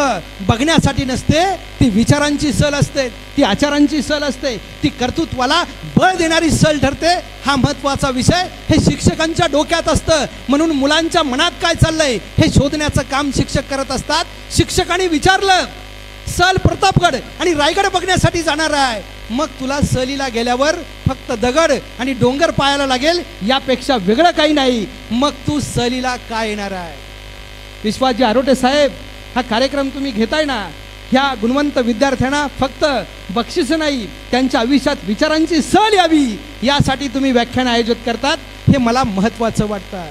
बघण्यासाठी नसते, ती विचारांची सहल असते, ती आचारांची सहल असते, ती कर्तृत्वाला बळ देणारी सहल ठरते. हा महत्त्वाचा विषय हे शिक्षकांच्या डोक्यात असतं. म्हणून मुलांच्या मनात काय चाललंय हे शोधण्याचं काम शिक्षक करत असतात. शिक्षकांनी विचारलं, सहल प्रतापगड आणि रायगड बघण्यासाठी जाणार आहे, मग तुला सहलीला गेल्यावर फक्त दगड आणि डोंगर पाहायला लागेल, यापेक्षा वेगळं काही नाही, मग तू सहलीला काय येणार आहे? विश्वासजी आरोटे साहेब, हा कार्यक्रम तुम्ही घेताय ना, ह्या गुणवंत विद्यार्थ्यांना फक्त बक्षीस नाही, त्यांच्या आयुष्यात विचारांची सहल यावी यासाठी तुम्ही व्याख्यान आयोजित करतात, हे मला महत्त्वाचं वाटतं.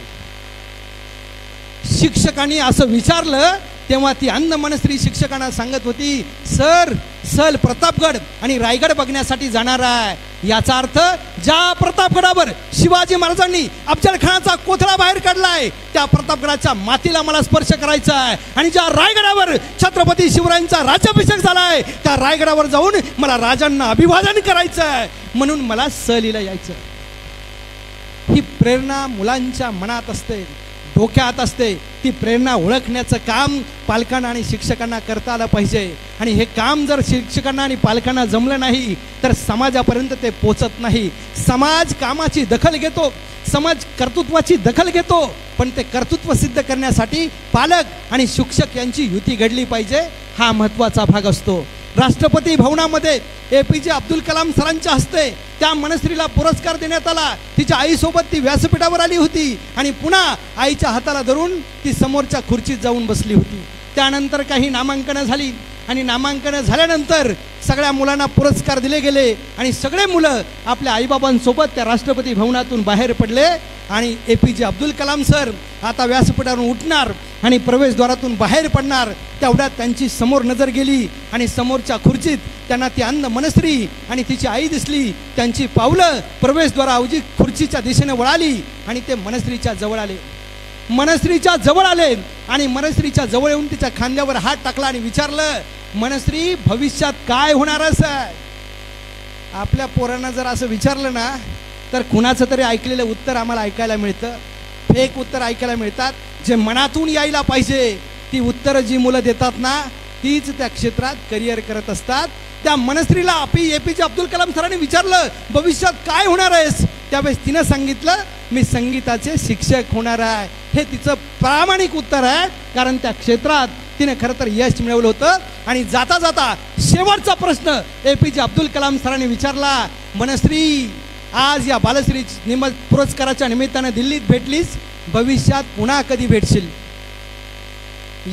शिक्षकांनी असं विचारलं तेव्हा ती अंध मनस्त्री शिक्षकांना सांगत होती, सर सहल प्रतापगड आणि रायगड बघण्यासाठी जाणार आहे. याचा अर्थ ज्या प्रतापगडावर शिवाजी महाराजांनी अफजल खानाचा कोथळा बाहेर काढलाय, त्या प्रतापगडाच्या मातीला मला स्पर्श करायचा आहे आणि ज्या रायगडावर छत्रपती शिवरायांचा राज्याभिषेक झालाय, त्या रायगडावर जाऊन मला राजांना अभिवादन करायचं आहे, म्हणून मला सहलीला यायचं. ही प्रेरणा मुलांच्या मनात असते, डोक्यात असते. ती प्रेरणा ओळखण्याचं काम पालकांना आणि शिक्षकांना करता आलं पाहिजे. आणि हे काम जर शिक्षकांना आणि पालकांना जमलं नाही तर समाजापर्यंत ते पोचत नाही. समाज कामाची दखल घेतो, समाज कर्तृत्वाची दखल घेतो, पण ते कर्तृत्व सिद्ध करण्यासाठी पालक आणि शिक्षक यांची युती घडली पाहिजे. हा महत्त्वाचा भाग असतो. राष्ट्रपती भवनामध्ये APJ अब्दुल कलाम सरांच्या हस्ते त्या मनस्रीला पुरस्कार देण्यात आला. तिच्या आईसोबत ती व्यासपीठावर आली होती आणि पुन्हा आईच्या हाताला धरून ती समोरच्या खुर्चीत जाऊन बसली होती. त्यानंतर काही नामांकनं झाली आणि नामांकनं झाल्यानंतर सगळ्या मुलांना पुरस्कार दिले गेले आणि सगळे मुलं आपल्या आईबाबांसोबत त्या राष्ट्रपती भवनातून बाहेर पडले. आणि APJ अब्दुल कलाम सर आता व्यासपीठावरून उठणार आणि प्रवेशद्वारातून बाहेर पडणार, तेवढ्यात त्यांची समोर नजर गेली आणि समोरच्या खुर्चीत त्यांना ती अंध मनस्री आणि तिची आई दिसली. त्यांची पावलं प्रवेशद्वाराऐवजी खुर्चीच्या दिशेने वळाली आणि ते मनस्रीच्या जवळ आले. मनस्रीच्या जवळ आले आणि मनस्रीच्या जवळ येऊन तिच्या खांद्यावर हात टाकला आणि विचारलं, मनस्री भविष्यात काय होणार आहे? आपल्या पोरांना जर असं विचारलं ना तर कुणाचं तरी ऐकलेलं उत्तर आम्हाला ऐकायला मिळतं. फेक उत्तर ऐकायला मिळतात. जे मनातून यायला पाहिजे ती उत्तरं जी मुलं देतात ना तीच त्या क्षेत्रात करिअर करत असतात. त्या मनस्रीला APJ अब्दुल कलाम सरांनी विचारलं, भविष्यात काय होणार आहेस? त्यावेळेस तिनं सांगितलं, मी संगीताचे शिक्षक होणार आहे. हे तिचं प्रामाणिक उत्तर आहे, कारण त्या क्षेत्रात तिने खरं तर यश मिळवलं होतं. आणि जाता जाता शेवटचा प्रश्न APJ अब्दुल कलाम सरांनी विचारला, मनस्री आज या बालश्री पुरस्काराच्या निमित्तानं दिल्लीत भेटलीस, भविष्यात पुन्हा कधी भेटशील?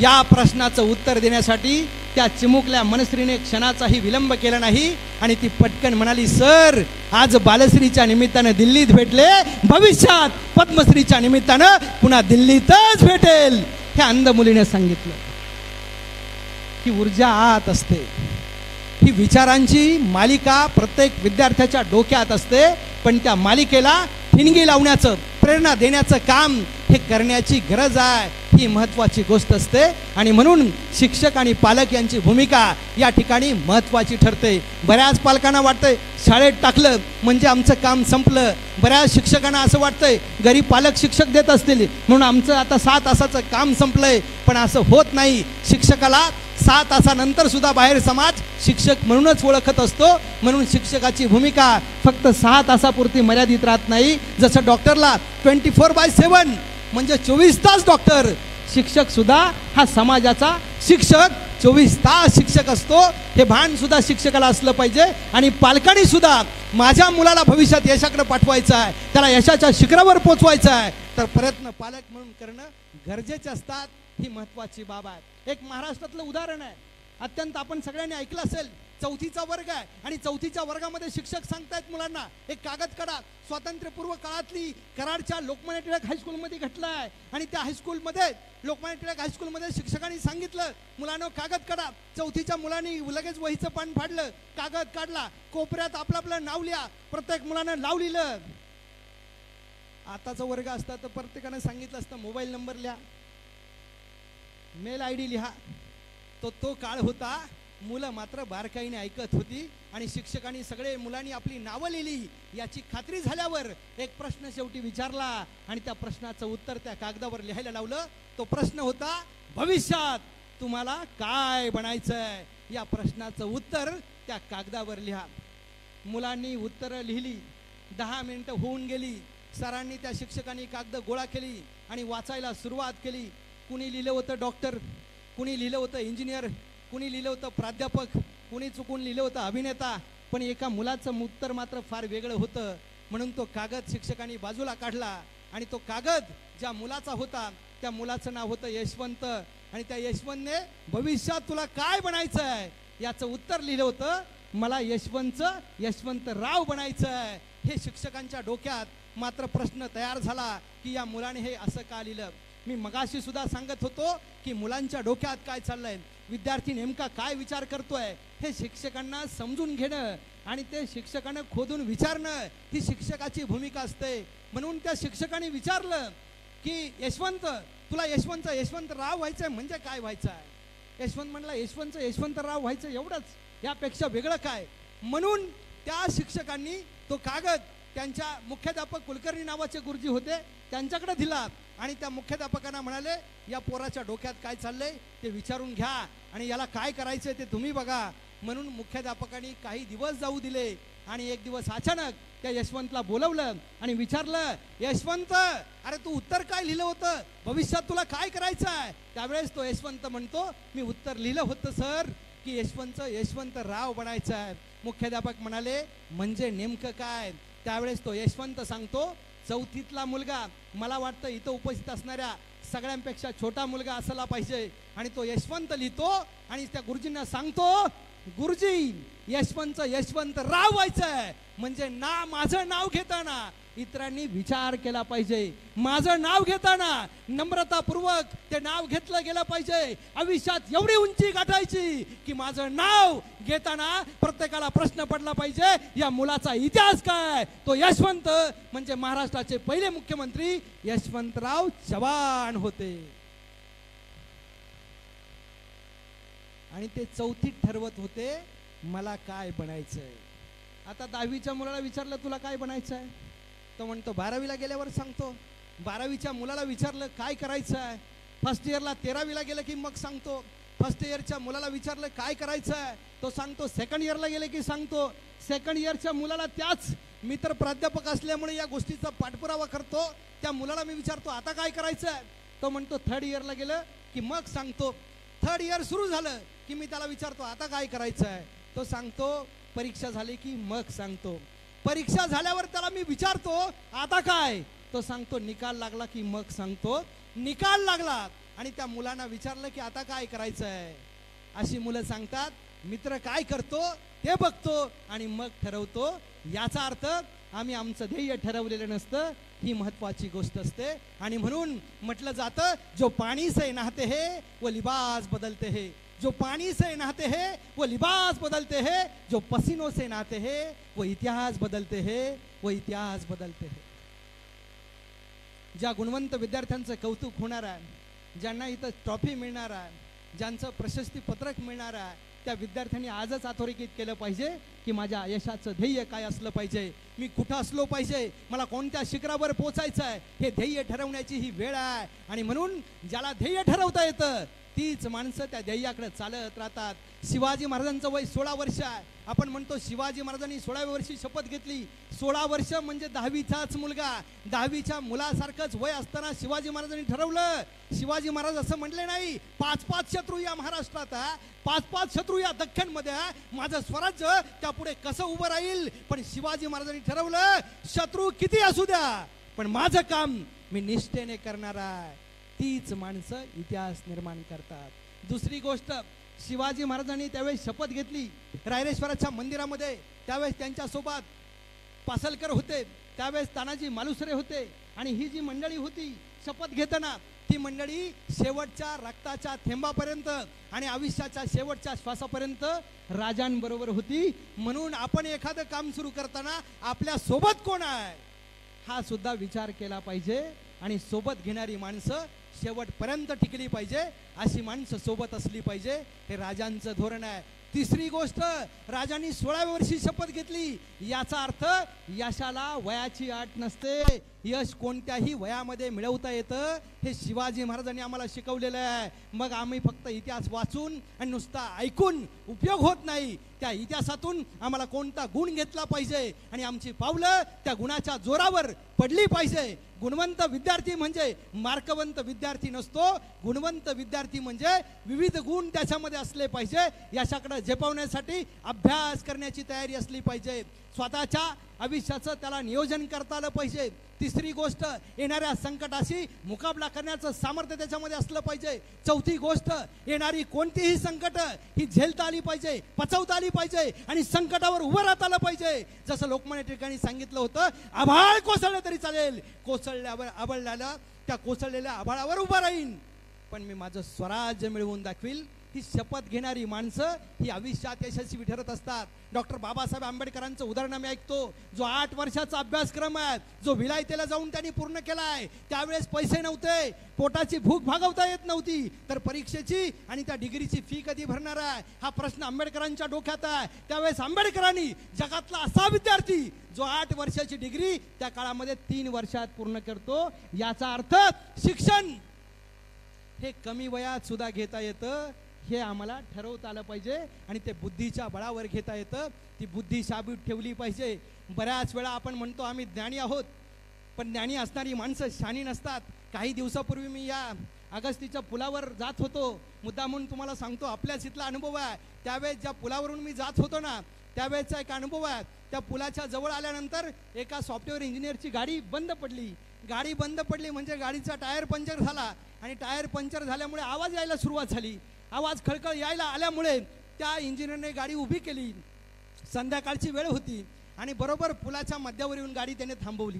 या प्रश्नाचं उत्तर देण्यासाठी त्या चिमुकल्या मनस्रीने क्षणाचाही विलंब केला नाही आणि ती पटकन म्हणाली, सर आज बालश्रीच्या निमित्तानं दिल्लीत भेटले, भविष्यात पद्मश्रीच्या निमित्तानं पुन्हा दिल्लीतच भेटेल. ह्या अंध मुलीने सांगितलं. ही ऊर्जा आत असते, ही विचारांची मालिका प्रत्येक विद्यार्थ्याच्या डोक्यात असते, पण त्या मालिकेला ठिणगी लावण्याचं, प्रेरणा देण्याचं काम हे करण्याची गरज आहे. ही ही महत्त्वाची गोष्ट असते आणि म्हणून शिक्षक आणि पालक यांची भूमिका या ठिकाणी महत्त्वाची ठरते. बऱ्याच पालकांना वाटतंय शाळेत टाकलं म्हणजे आमचं काम संपलं. बऱ्याच शिक्षकांना असं वाटतंय घरी पालक शिक्षक देत असतील म्हणून आमचं आता 6 तासाचं काम संपलंय. पण असं होत नाही. शिक्षकाला 6 तासानंतर सुद्धा बाहेर समाज शिक्षक म्हणूनच ओळखत असतो. म्हणून शिक्षकाची भूमिका फक्त 6 तासापुरती मर्यादित राहत नाही. जसं डॉक्टरला 24/7 म्हणजे 24 तास डॉक्टर, शिक्षक सुद्धा हा समाजाचा शिक्षक 24 तास शिक्षक असतो. हे भान सुद्धा शिक्षकाला असलं पाहिजे. आणि पालकांनी सुद्धा माझ्या मुलाला भविष्यात यशाकडे पाठवायचं आहे, त्याला यशाच्या शिखरावर पोचवायचं आहे, तर प्रयत्न पालक म्हणून करणं गरजेचे असतात. ही महत्त्वाची बाब आहे. एक महाराष्ट्रातलं उदाहरण आहे, अत्यंत आपण सगळ्यांनी ऐकलं असेल. 4थीचा वर्ग आहे आणि 4थीच्या वर्गामध्ये शिक्षक सांगतायत मुलांना एक कागद काढा. स्वातंत्र्यपूर्व काळातली कराडच्या लोकमान्य टिळक हायस्कूलमध्ये घटला आहे आणि त्या हायस्कूलमध्ये लोकमान्य टिळक हायस्कूलमध्ये शिक्षकांनी सांगितलं मुलांनो कागद काढा. 4थीच्या मुलांनी लगेच वहीचं पान फाडलं, कागद काढला, कोपऱ्यात आपलं आपलं नाव लिहा. प्रत्येक मुलानं नाव लिहिलं. आताचा वर्ग असता तर प्रत्येकानं सांगितलं असतं मोबाईल नंबर लिहा, मेल ID लिहा. तो काळ होता. मुलं मात्र बारकाईने ऐकत होती आणि शिक्षकांनी सगळे मुलांनी आपली नावं लिहिली. याची खात्री झाल्यावर एक प्रश्न शेवटी विचारला आणि त्या प्रश्नाचं उत्तर त्या कागदावर लिहायला लावलं. तो प्रश्न होता भविष्यात तुम्हाला काय बनायचंय. या प्रश्नाचं उत्तर त्या कागदावर लिहा. मुलांनी उत्तरं लिहिली. 10 मिनिटं होऊन गेली. सरांनी त्या शिक्षकांनी कागद गोळा केली आणि वाचायला सुरुवात केली. कुणी लिहिलं होतं डॉक्टर, कुणी लिहिलं होतं इंजिनियर, कुणी लिहिलं होतं प्राध्यापक, कुणी चुकून लिहिलं होतं अभिनेता. पण एका मुलाचं उत्तर मात्र फार वेगळं होतं. म्हणून तो कागद शिक्षकांनी बाजूला काढला आणि तो कागद ज्या मुलाचा होता त्या मुलाचं नाव होतं यशवंत. आणि त्या यशवंतने भविष्यात तुला काय बनायचं आहे याचं उत्तर लिहिलं होतं मला यशवंतराव बनायचं आहे. हे शिक्षकांच्या डोक्यात मात्र प्रश्न तयार झाला की या मुलाने हे असं का लिहिलं. मी मगाशी सुद्धा सांगत होतो की मुलांच्या डोक्यात काय चाललंय, विद्यार्थी नेमका काय विचार करतोय हे शिक्षकांना समजून घेणं आणि ते शिक्षकांना खोदून विचारणं ही शिक्षकाची भूमिका असते. म्हणून त्या शिक्षकांनी विचारलं की यशवंत तुला यशवंतराव व्हायचंय म्हणजे काय व्हायचं आहे. यशवंत म्हणला यशवंतराव व्हायचं एवढंच, यापेक्षा वेगळं काय. म्हणून त्या शिक्षकांनी तो कागद त्यांच्या मुख्याध्यापक कुलकर्णी नावाचे गुरुजी होते त्यांच्याकडे दिला आणि त्या मुख्याध्यापकांना म्हणाले या पोराच्या डोक्यात काय चाललंय ते विचारून घ्या आणि याला काय करायचंय ते तुम्ही बघा. म्हणून मुख्याध्यापकांनी काही दिवस जाऊ दिले आणि एक दिवस अचानक त्या यशवंतला बोलवलं आणि विचारलं यशवंत अरे तू उत्तर काय लिहिलं होतं, भविष्यात तुला काय करायचं आहे. त्यावेळेस तो यशवंत म्हणतो मी उत्तर लिहिलं होतं सर की यशवंतराव बनायचं आहे. मुख्याध्यापक म्हणाले म्हणजे नेमकं काय. त्यावेळेस तो यशवंत सांगतो 4थीतला मुलगा मला वाटतं इथं उपस्थित असणाऱ्या सगळ्यांपेक्षा छोटा मुलगा असला पाहिजे. आणि तो यशवंत लिहितो आणि त्या गुरुजींना सांगतो गुरुजी यशवंतराव व्हायचंय म्हणजे माझं नाव घेताना इतरांनी विचार केला पाहिजे. माझं नाव घेताना नम्रतापूर्वक ते नाव घेतलं गेलं पाहिजे. आयुष्यात एवढी उंची गाठायची की माझं नाव घेताना प्रत्येकाला प्रश्न पडला पाहिजे या मुलाचा इतिहास काय. तो यशवंत म्हणजे महाराष्ट्राचे पहिले मुख्यमंत्री यशवंतराव चव्हाण होते. आणि ते 4थीत ठरवत होते मला काय बनायचंय. आता 10वीच्या मुलाला विचारलं तुला काय बनायचं आहे, तो म्हणतो 12वीला गेल्यावर सांगतो. 12वीच्या मुलाला विचारलं काय करायचं आहे, फर्स्ट इयरला 13वीला गेलं की मग सांगतो. फर्स्ट इयरच्या मुलाला विचारलं काय करायचं आहे, तो सांगतो. सेकंड इयरला गेले की सांगतो. सेकंड इयरच्या मुलाला त्याच मित्र प्राध्यापक असल्यामुळे या गोष्टीचा पाठपुरावा करतो. त्या मुलाला मी विचारतो आता काय करायचं आहे, तो म्हणतो थर्ड इयरला गेलं की मग सांगतो. थर्ड इयर सुरू झालं की मी त्याला विचारतो आता काय करायचं आहे, तो सांगतो परीक्षा झाली की मग सांगतो. परीक्षा झाल्यावर त्याला मी विचारतो आता काय, तो सांगतो निकाल लागला की मग सांगतो. निकाल लागला आणि त्या मुलांना विचारलं की आता काय करायचं आहे. अशी मुलं सांगतात मित्र काय करतो ते बघतो आणि मग ठरवतो. याचा अर्थ आम्ही आमचं ध्येय ठरवलेलं नसतं, ही महत्वाची गोष्ट असते. आणि म्हणून म्हटलं जातं जो पाणी से नहाते हैं वो लिबास बदलते हैं, जो पानी से नहाते हैं वो लिबास बदलते हैं, जो पसीनों से नहाते हैं वो इतिहास बदलते हैं, वो इतिहास बदलते हैं. ज्या गुणवंत विद्यार्थ्यांचं कौतुक होणार आहे ज्यांना इथं ट्रॉफी मिळणार आहे, ज्यांचं प्रशस्ती पत्रक मिळणार आहे, त्या विद्यार्थ्यांनी आजच अधोरेखित केलं पाहिजे की माझ्या यशाचं ध्येय काय असलं पाहिजे, मी कुठं असलो पाहिजे, मला कोणत्या शिखरावर पोचायचं आहे, हे ध्येय ठरवण्याची ही वेळ आहे. आणि म्हणून ज्याला ध्येय ठरवता येतं तीच माणसं त्या ध्येयाकडे चालत राहतात. शिवाजी महाराजांचं वय 16 वर्ष आहे. आपण म्हणतो शिवाजी महाराजांनी 16व्या वर्षी शपथ घेतली. 16 वर्ष म्हणजे 10वीचाच मुलगा. 10वीच्या मुलासारखंच वय असताना शिवाजी महाराजांनी ठरवलं. शिवाजी महाराज असं म्हटले नाही 5-5 शत्रू या महाराष्ट्रात आहे, 5-5 शत्रू या दख्खनमध्ये आहे, माझं स्वराज्य त्यापुढे कसं उभं राहील. पण शिवाजी महाराजांनी ठरवलं शत्रू किती असू द्या पण माझं काम मी निष्ठेने करणार आहे. तीच माणसं इतिहास निर्माण करतात. दुसरी गोष्ट, शिवाजी महाराजांनी त्यावेळेस शपथ घेतली रायरेश्वराच्या मंदिरामध्ये. त्यावेळेस त्यांच्यासोबत पासलकर होते, त्यावेळेस तानाजी मालुसरे होते. आणि ही जी मंडळी होती शपथ घेताना, ती मंडळी शेवटच्या रक्ताच्या थेंबापर्यंत आणि आयुष्याच्या शेवटच्या श्वासापर्यंत राजांबरोबर होती. म्हणून आपण एखादं काम सुरू करताना आपल्या सोबत कोण आहे हा सुद्धा विचार केला पाहिजे. आणि सोबत घेणारी माणसं शेवटपर्यंत टिकली पाहिजे, अशी माणसं सोबत असली पाहिजे. हे राजांचं धोरण आहे. तिसरी गोष्ट, राजांनी 16व्या वर्षी शपथ घेतली. याचा अर्थ यशाला वयाची अट नसते. यश कोणत्याही वयामध्ये मिळवता येतं, हे शिवाजी महाराजांनी आम्हाला शिकवलेलं आहे. मग आम्ही फक्त इतिहास वाचून आणि नुसता ऐकून उपयोग होत नाही. त्या इतिहासातून आम्हाला कोणता गुण घेतला पाहिजे आणि आमची पावलं त्या गुणाच्या जोरावर पडली पाहिजे. गुणवंत विद्यार्थी म्हणजे मार्कवंत विद्यार्थी नसतो. गुणवंत विद्यार्थी म्हणजे विविध गुण त्याच्यामध्ये असले पाहिजे. यशाकडे झेपावण्यासाठी अभ्यास करण्याची तयारी असली पाहिजे. स्वतःच्या आयुष्याचं त्याला नियोजन करता आलं पाहिजे. तिसरी गोष्ट, येणाऱ्या संकटाशी मुकाबला करण्याचं सामर्थ्य त्याच्यामध्ये असलं पाहिजे. चौथी गोष्ट, येणारी कोणतीही संकट ही झेलता आली पाहिजे, पचवता आली पाहिजे आणि संकटावर उभं राहता आलं पाहिजे. जसं लोकमान्य टिळकांनी सांगितलं होतं, आभाळ कोसळलं तरी चालेल, कोसळल्यावर आबळल्याला त्या कोसळलेल्या आभाळावर उभं राहीन, पण मी माझं स्वराज्य मिळवून दाखवील. ही शपथ घेणारी माणसं ही आयुष्यात यशस्वी ठरत असतात. डॉक्टर बाबासाहेब आंबेडकरांचं उदाहरण आम्ही ऐकतो, जो 8 वर्षाचा अभ्यासक्रम आहे, जो विलायतेला जाऊन त्यांनी पूर्ण केलाय. त्यावेळेस पैसे नव्हते, पोटाची भूक भागवता येत नव्हती, तर परीक्षेची आणि त्या डिग्रीची फी कधी भरणार आहे हा प्रश्न आंबेडकरांच्या डोक्यात आहे. त्यावेळेस आंबेडकरांनी जगातला असा विद्यार्थी जो 8 वर्षाची डिग्री त्या काळामध्ये 3 वर्षात पूर्ण करतो. याचा अर्थ शिक्षण हे कमी वयात सुद्धा घेता येतं, हे आम्हाला ठरवता आलं पाहिजे. आणि ते बुद्धीच्या बळावर घेता येतं. ती बुद्धी साबीत ठेवली पाहिजे. बऱ्याच वेळा आपण म्हणतो आम्ही ज्ञानी आहोत, पण ज्ञानी असणारी माणसं शहाणी नसतात. काही दिवसापूर्वी मी या अगस्तीच्या पुलावर जात होतो. मुद्दा म्हणून तुम्हाला सांगतो, आपल्याच इथला अनुभव आहे. त्यावेळेस ज्या पुलावरून मी जात होतो ना, त्यावेळेचा एक अनुभव आहे. त्या पुलाच्या जवळ आल्यानंतर एका सॉफ्टवेअर इंजिनियरची गाडी बंद पडली. गाडी बंद पडली म्हणजे गाडीचा टायर पंक्चर झाला आणि टायर पंक्चर झाल्यामुळे आवाज यायला सुरुवात झाली. आवाज खळखळ यायला आल्यामुळे त्या इंजिनियरने गाडी उभी केली. संध्याकाळची वेळ होती आणि बरोबर पुलाच्या मध्यावर येऊन गाडी त्याने थांबवली.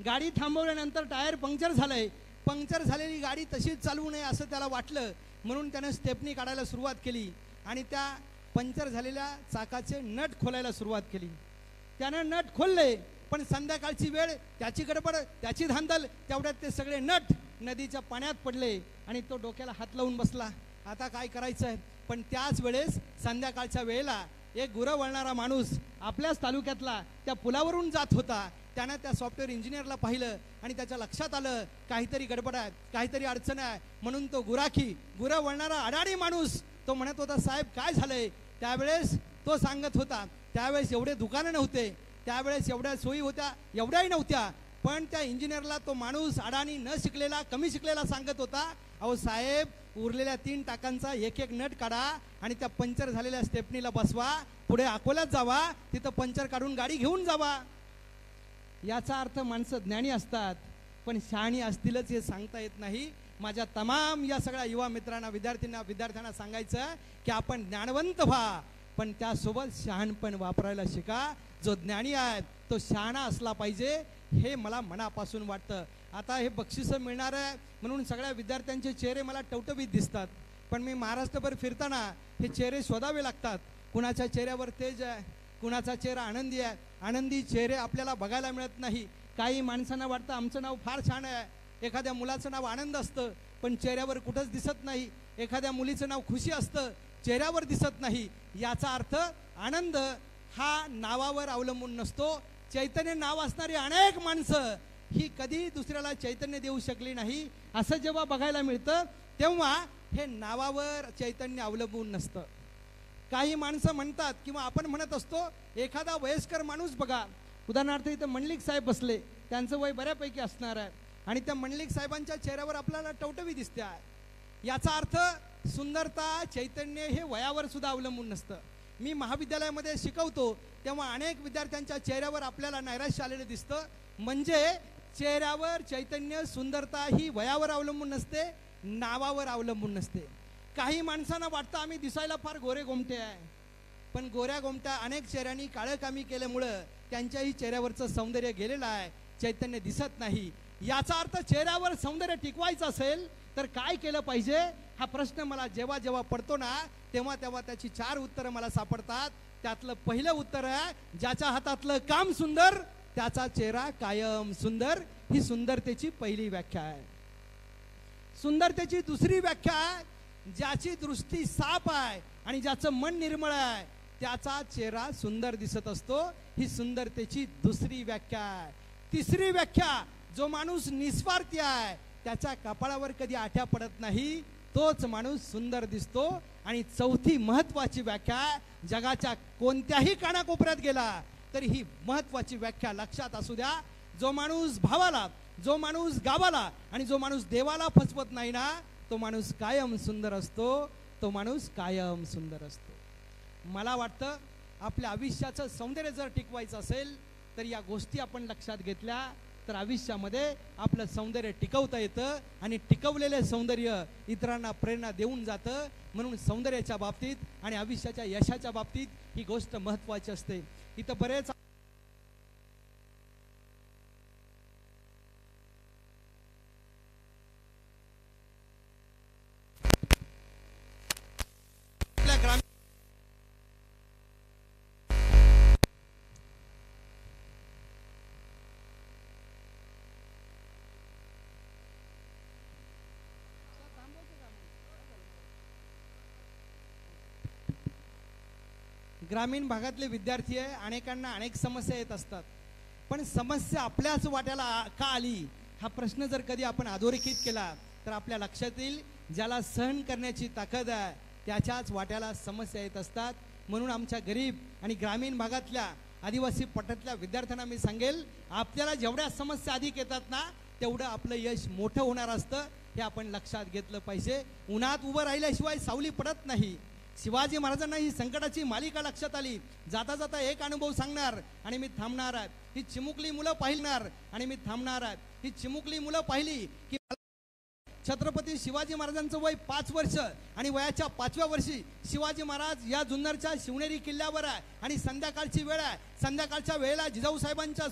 गाडी थांबवल्यानंतर टायर पंक्चर झालंय. पंक्चर झालेली गाडी तशीच चालवू नये असं त्याला वाटलं, म्हणून त्याने स्टेपनी काढायला सुरुवात केली आणि त्या पंक्चर झालेल्या चाकाचे नट खोलायला सुरुवात केली. त्यानं नट खोलले, पण संध्याकाळची वेळ, त्याची गडबड, त्याची धांदल, तेवढ्यात ते सगळे नट नदीच्या पाण्यात पडले आणि तो डोक्याला हात लावून बसला. आता काय करायचं आहे. पण त्याच वेळेस संध्याकाळच्या वेळेला एक गुरं वळणारा माणूस आपल्याच तालुक्यातला त्या पुलावरून जात होता. त्यानं त्या सॉफ्टवेअर इंजिनियरला पाहिलं आणि त्याच्या लक्षात आलं काहीतरी गडबड आहे, काहीतरी अडचण आहे. म्हणून तो गुरं वळणारा अडाणी माणूस तो म्हणत होता, साहेब काय झालंय. त्यावेळेस तो सांगत होता, त्यावेळेस एवढे दुकानं नव्हते, त्यावेळेस एवढ्या सोयी होत्या, एवढ्याही नव्हत्या. पण त्या इंजिनियरला तो माणूस अडाणी, न शिकलेला, कमी शिकलेला सांगत होता, अहो साहेब, उरलेल्या 3 टाकांचा एक नट काढा आणि त्या पंक्चर झालेल्या स्टेपनीला बसवा, पुढे अकोल्यात जावा, तिथं पंक्चर काढून गाडी घेऊन जावा. याचा अर्थ माणसं ज्ञानी असतात, पण शहाणी असतीलच हे सांगता येत नाही. माझ्या तमाम या सगळ्या युवा मित्रांना, विद्यार्थ्यांना सांगायचं की आपण ज्ञानवंत व्हा, पण त्यासोबत शहाणपण वापरायला शिका. जो ज्ञानी आहे तो शहाणा असला पाहिजे, हे मला मनापासून वाटतं. आता हे बक्षिसं मिळणार आहे म्हणून सगळ्या विद्यार्थ्यांचे चेहरे मला टवटवीत दिसतात, पण मी महाराष्ट्रभर फिरताना हे चेहरे शोधावे लागतात. कुणाच्या चेहऱ्यावर तेज आहे, कुणाचा चेहरा आनंदी आहे. आनंदी चेहरे आपल्याला बघायला मिळत नाही. काही माणसांना वाटतं आमचं नाव फार छान आहे, एखाद्या मुलाचं नाव आनंद असतं, पण चेहऱ्यावर कुठंच दिसत नाही. एखाद्या मुलीचं नाव खुशी असतं, चेहऱ्यावर दिसत नाही. याचा अर्थ आनंद हा नावावर अवलंबून नसतो. चैतन्य नाव असणारी अनेक माणसं ही कधी दुसऱ्याला चैतन्य देऊ शकली नाही. असं जेव्हा बघायला मिळतं तेव्हा हे नावावर चैतन्य अवलंबून नसतं. काही माणसं म्हणतात किंवा आपण म्हणत असतो, एखादा वयस्कर माणूस बघा, उदाहरणार्थ इथं मंडलिक साहेब बसले, त्यांचं वय बऱ्यापैकी असणार आहे आणि त्या मंडलिक साहेबांच्या चेहऱ्यावर आपल्याला टवटवी दिसते आहे. याचा अर्थ सुंदरता चैतन्य हे वयावर सुद्धा अवलंबून नसतं. मी महाविद्यालयामध्ये शिकवतो तेव्हा अनेक विद्यार्थ्यांच्या चेहऱ्यावर आपल्याला नैराश्य आलेलं दिसतं. म्हणजे चेहऱ्यावर चैतन्य सुंदरता ही वयावर अवलंबून नसते, नावावर अवलंबून नसते. काही माणसांना वाटतं आम्ही दिसायला फार गोरे गोमटे आहे, पण गोऱ्या गोमट्या अनेक चेहऱ्यांनी काळं कामी केल्यामुळं त्यांच्याही चेहऱ्यावरचं सौंदर्य गेलेलं आहे, चैतन्य दिसत नाही. याचा अर्थ चेहऱ्यावर सौंदर्य टिकवायचं असेल तर काय केलं पाहिजे, हा प्रश्न मला जेव्हा जेव्हा पडतो ना तेव्हा तेव्हा त्याची 4 उत्तरं मला सापडतात. त्यातलं पहिलं उत्तर आहे, ज्याच्या हातातलं काम सुंदर त्याचा चेहरा कायम सुंदर. ही सुंदरतेची पहिली व्याख्या आहे. सुंदरतेची दुसरी व्याख्या आहे, ज्याची दृष्टी साफ आहे आणि ज्याचं मन निर्मळ आहे त्याचा चेहरा सुंदर दिसत असतो. ही सुंदरतेची दुसरी व्याख्या आहे. तिसरी व्याख्या, जो माणूस निस्वार्थी आहे, त्याच्या कपाळावर कधी आठ्या पडत नाही, तोच माणूस सुंदर दिसतो. आणि चौथी महत्वाची व्याख्या, जगाच्या कोणत्याही कानाकोपऱ्यात गेला तरी ही महत्वाची व्याख्या लक्षात असू द्या, जो माणूस भावाला, जो माणूस गावाला आणि जो माणूस देवाला फसवत नाही ना, तो माणूस कायम सुंदर असतो. तो माणूस कायम सुंदर असतो. मला वाटतं आपल्या आयुष्याचं सौंदर्य जर टिकवायचं असेल तर या गोष्टी आपण लक्षात घेतल्या तर आयुष्यामध्ये आपलं सौंदर्य टिकवता येतं आणि टिकवलेले सौंदर्य इतरांना प्रेरणा देऊन जातं. म्हणून सौंदर्याच्या बाबतीत आणि आयुष्याच्या यशाच्या बाबतीत ही गोष्ट महत्त्वाची असते. इथं बरेच ग्रामीण भागातले विद्यार्थी आहे, अनेकांना अनेक समस्या येत असतात. पण समस्या आपल्याच वाट्याला का आली हा प्रश्न जर कधी आपण अधोरेखित केला तर आपल्या लक्षात येईल, ज्याला सहन करण्याची ताकद आहे त्याच्याच वाट्याला समस्या येत असतात. म्हणून आमच्या गरीब आणि ग्रामीण भागातल्या आदिवासी पट्ट्यातल्या विद्यार्थ्यांना मी सांगेल, आपल्याला जेवढ्या समस्या अधिक येतात ना तेवढं आपलं यश मोठं होणार असतं. हे आपण लक्षात घेतलं पाहिजे. उन्हात उभं राहिल्याशिवाय सावली पडत नाही. शिवाजी महाराजांना ही संकटाची मालिका लक्षात आली. जाता जाता एक अनुभव सांगणार आणि मी थांबणार आहे. ही चिमुकली मुलं पाहिणार आणि मी थांबणार आहे. ही चिमुकली मुलं पाहिली की छत्रपती शिवाजी महाराजांचं वय 5 वर्ष आणि वयाच्या 5व्या वर्षी शिवाजी महाराज या जुन्नरच्या शिवनेरी किल्ल्यावर आहे आणि संध्याकाळची वेळ आहे. संध्याकाळच्या वेळेला जिजाऊ साहेबांच्या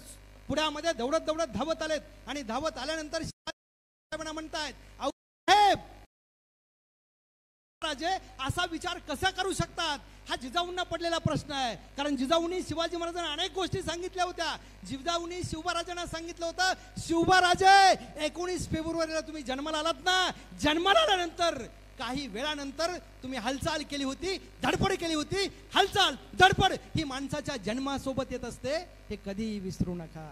पुढ्यामध्ये दौडत दौडत धावत आलेत आणि धावत आल्यानंतर शिवाजी साहेबांना म्हणतायत, साहेब राजे असा विचार कसा करू शकतात. हा जिजाऊंना पडलेला प्रश्न आहे. कारण जिजाऊंनी शिवाजी महाराजांना अनेक गोष्टी सांगितल्या होत्या. जिजाऊंनी शिवबाराजांना सांगितलं होतं, शिवबाराजे 19 फेब्रुवारीला तुम्ही जन्माला आलात ना, जन्माला आल्यानंतर काही वेळानंतर तुम्ही हालचाल केली होती, धडपड केली होती. हालचाल धडपड ही माणसाच्या जन्मासोबत येत असते, हे कधी विसरू नका.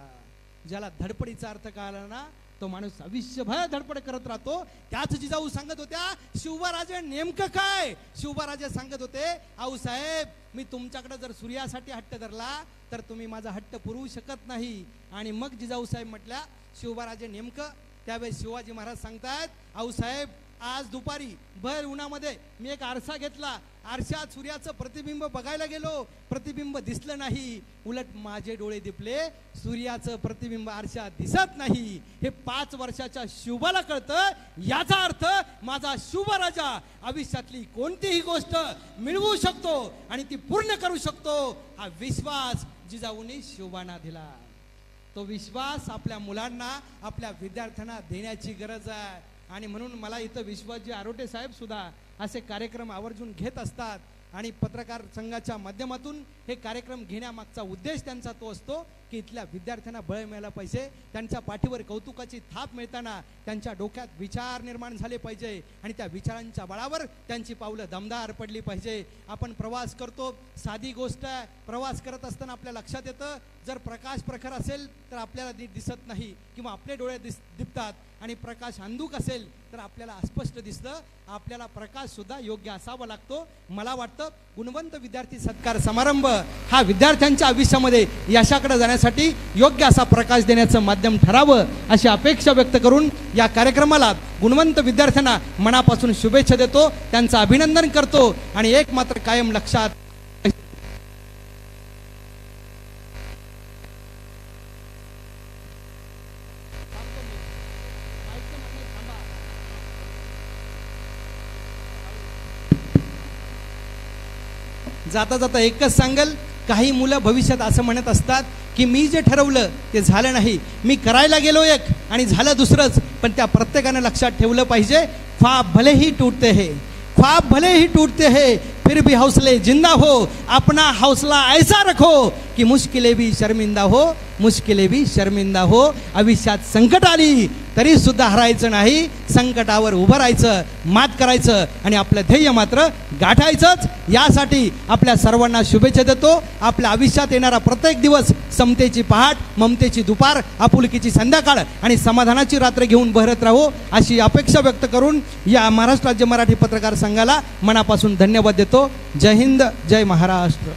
ज्याला धडपडीचा अर्थ कळला ना तो माणूस आयुष्यभर धडपड करत राहतो. त्याच जिजाऊ सांगत होत्या, शिवबाराजे नेमकं काय. शिवबाराजे सांगत होते, आऊसाहेब मी तुमच्याकडे जर सूर्यासाठी हट्ट धरला तर तुम्ही माझा हट्ट पुरवू शकत नाही. आणि मग जिजाऊ साहेब म्हटल्या, शिवबाराजे नेमकं. त्यावेळेस शिवाजी महाराज सांगतायत, आऊसाहेब आज दुपारी भर उन्हामध्ये मी एक आरसा घेतला. आरशात सूर्याचं प्रतिबिंब बघायला गेलो, प्रतिबिंब दिसलं नाही. उलट माझे डोळे दिपले, सूर्याचं प्रतिबिंब आरशात दिसत नाही. हे 5 वर्षाच्या शिवबाला कळतं. याचा अर्थ माझा शिवबाराजा आयुष्यातली कोणतीही गोष्ट मिळवू शकतो आणि ती पूर्ण करू शकतो. हा विश्वास जिजाऊंनी शिवबांना दिला. तो विश्वास आपल्या मुलांना, आपल्या विद्यार्थ्यांना देण्याची गरज आहे. आणि म्हणून मला इथं विश्वासजी आरोटे साहेब सुद्धा असे कार्यक्रम आवर्जून घेत असतात. आणि पत्रकार संघाच्या माध्यमातून हे कार्यक्रम घेण्यामागचा उद्देश त्यांचा तो असतो की इथल्या विद्यार्थ्यांना बळ मिळालं पाहिजे, त्यांच्या पाठीवर कौतुकाची थाप मिळताना त्यांच्या डोक्यात विचार निर्माण झाले पाहिजे आणि त्या विचारांच्या बळावर त्यांची पावलं दमदार पडली पाहिजे. आपण प्रवास करतो, साधी गोष्ट आहे, प्रवास करत असताना आपल्या लक्षात येतं जर प्रकाश प्रखर असेल तर आपल्याला दिसत नाही किंवा आपले डोळे दिसतात आणि प्रकाश अंधुक असेल तर आपल्याला अस्पष्ट दिसतं. आपल्याला प्रकाश सुद्धा योग्य असावा लागतो. मला वाटतं गुणवंत विद्यार्थी सत्कार समारंभ हा विद्यार्थ्यांच्या आयुष्यामध्ये यशाकडे जाण्यासाठी योग्य असा प्रकाश देण्याचं माध्यम ठरावं अशी अपेक्षा व्यक्त करून या कार्यक्रमाला गुणवंत विद्यार्थ्यांना मनापासून शुभेच्छा देतो, त्यांचं अभिनंदन करतो आणि एक मात्र कायम लक्षात जाता जाता एकच सांगेल, काही मुलं भविष्यात असं म्हणत असतात की मी जे ठरवलं ते झालं नाही, मी करायला गेलो एक आणि झालं दुसरंच. पण त्या प्रत्येकाने लक्षात ठेवलं पाहिजे, ख्वाब भले ही टूटते हैं, ख्वाब भले ही टूटते हैं, फिर भी हौसले जिंदा हो, अपना हौसला ऐसा रखो कि मुश्किलें भी शर्मिंदा हो, मुश्किलें भी शर्मिंदा हो. आयुष्यात संकट आली तरी सुद्धा हरायचं नाही, संकटावर उभं राहायचं, मात करायचं आणि आपलं ध्येय मात्र गाठायचंच. यासाठी आपल्या सर्वांना शुभेच्छा देतो. आपल्या आयुष्यात येणारा प्रत्येक दिवस समतेची पहाट, ममतेची दुपार, आपुलकीची संध्याकाळ आणि समाधानाची रात्र घेऊन बहरत राहू अशी अपेक्षा व्यक्त करून या महाराष्ट्र राज्य मराठी पत्रकार संघाला मनापासून धन्यवाद देतो. जय हिंद, जय महाराष्ट्र.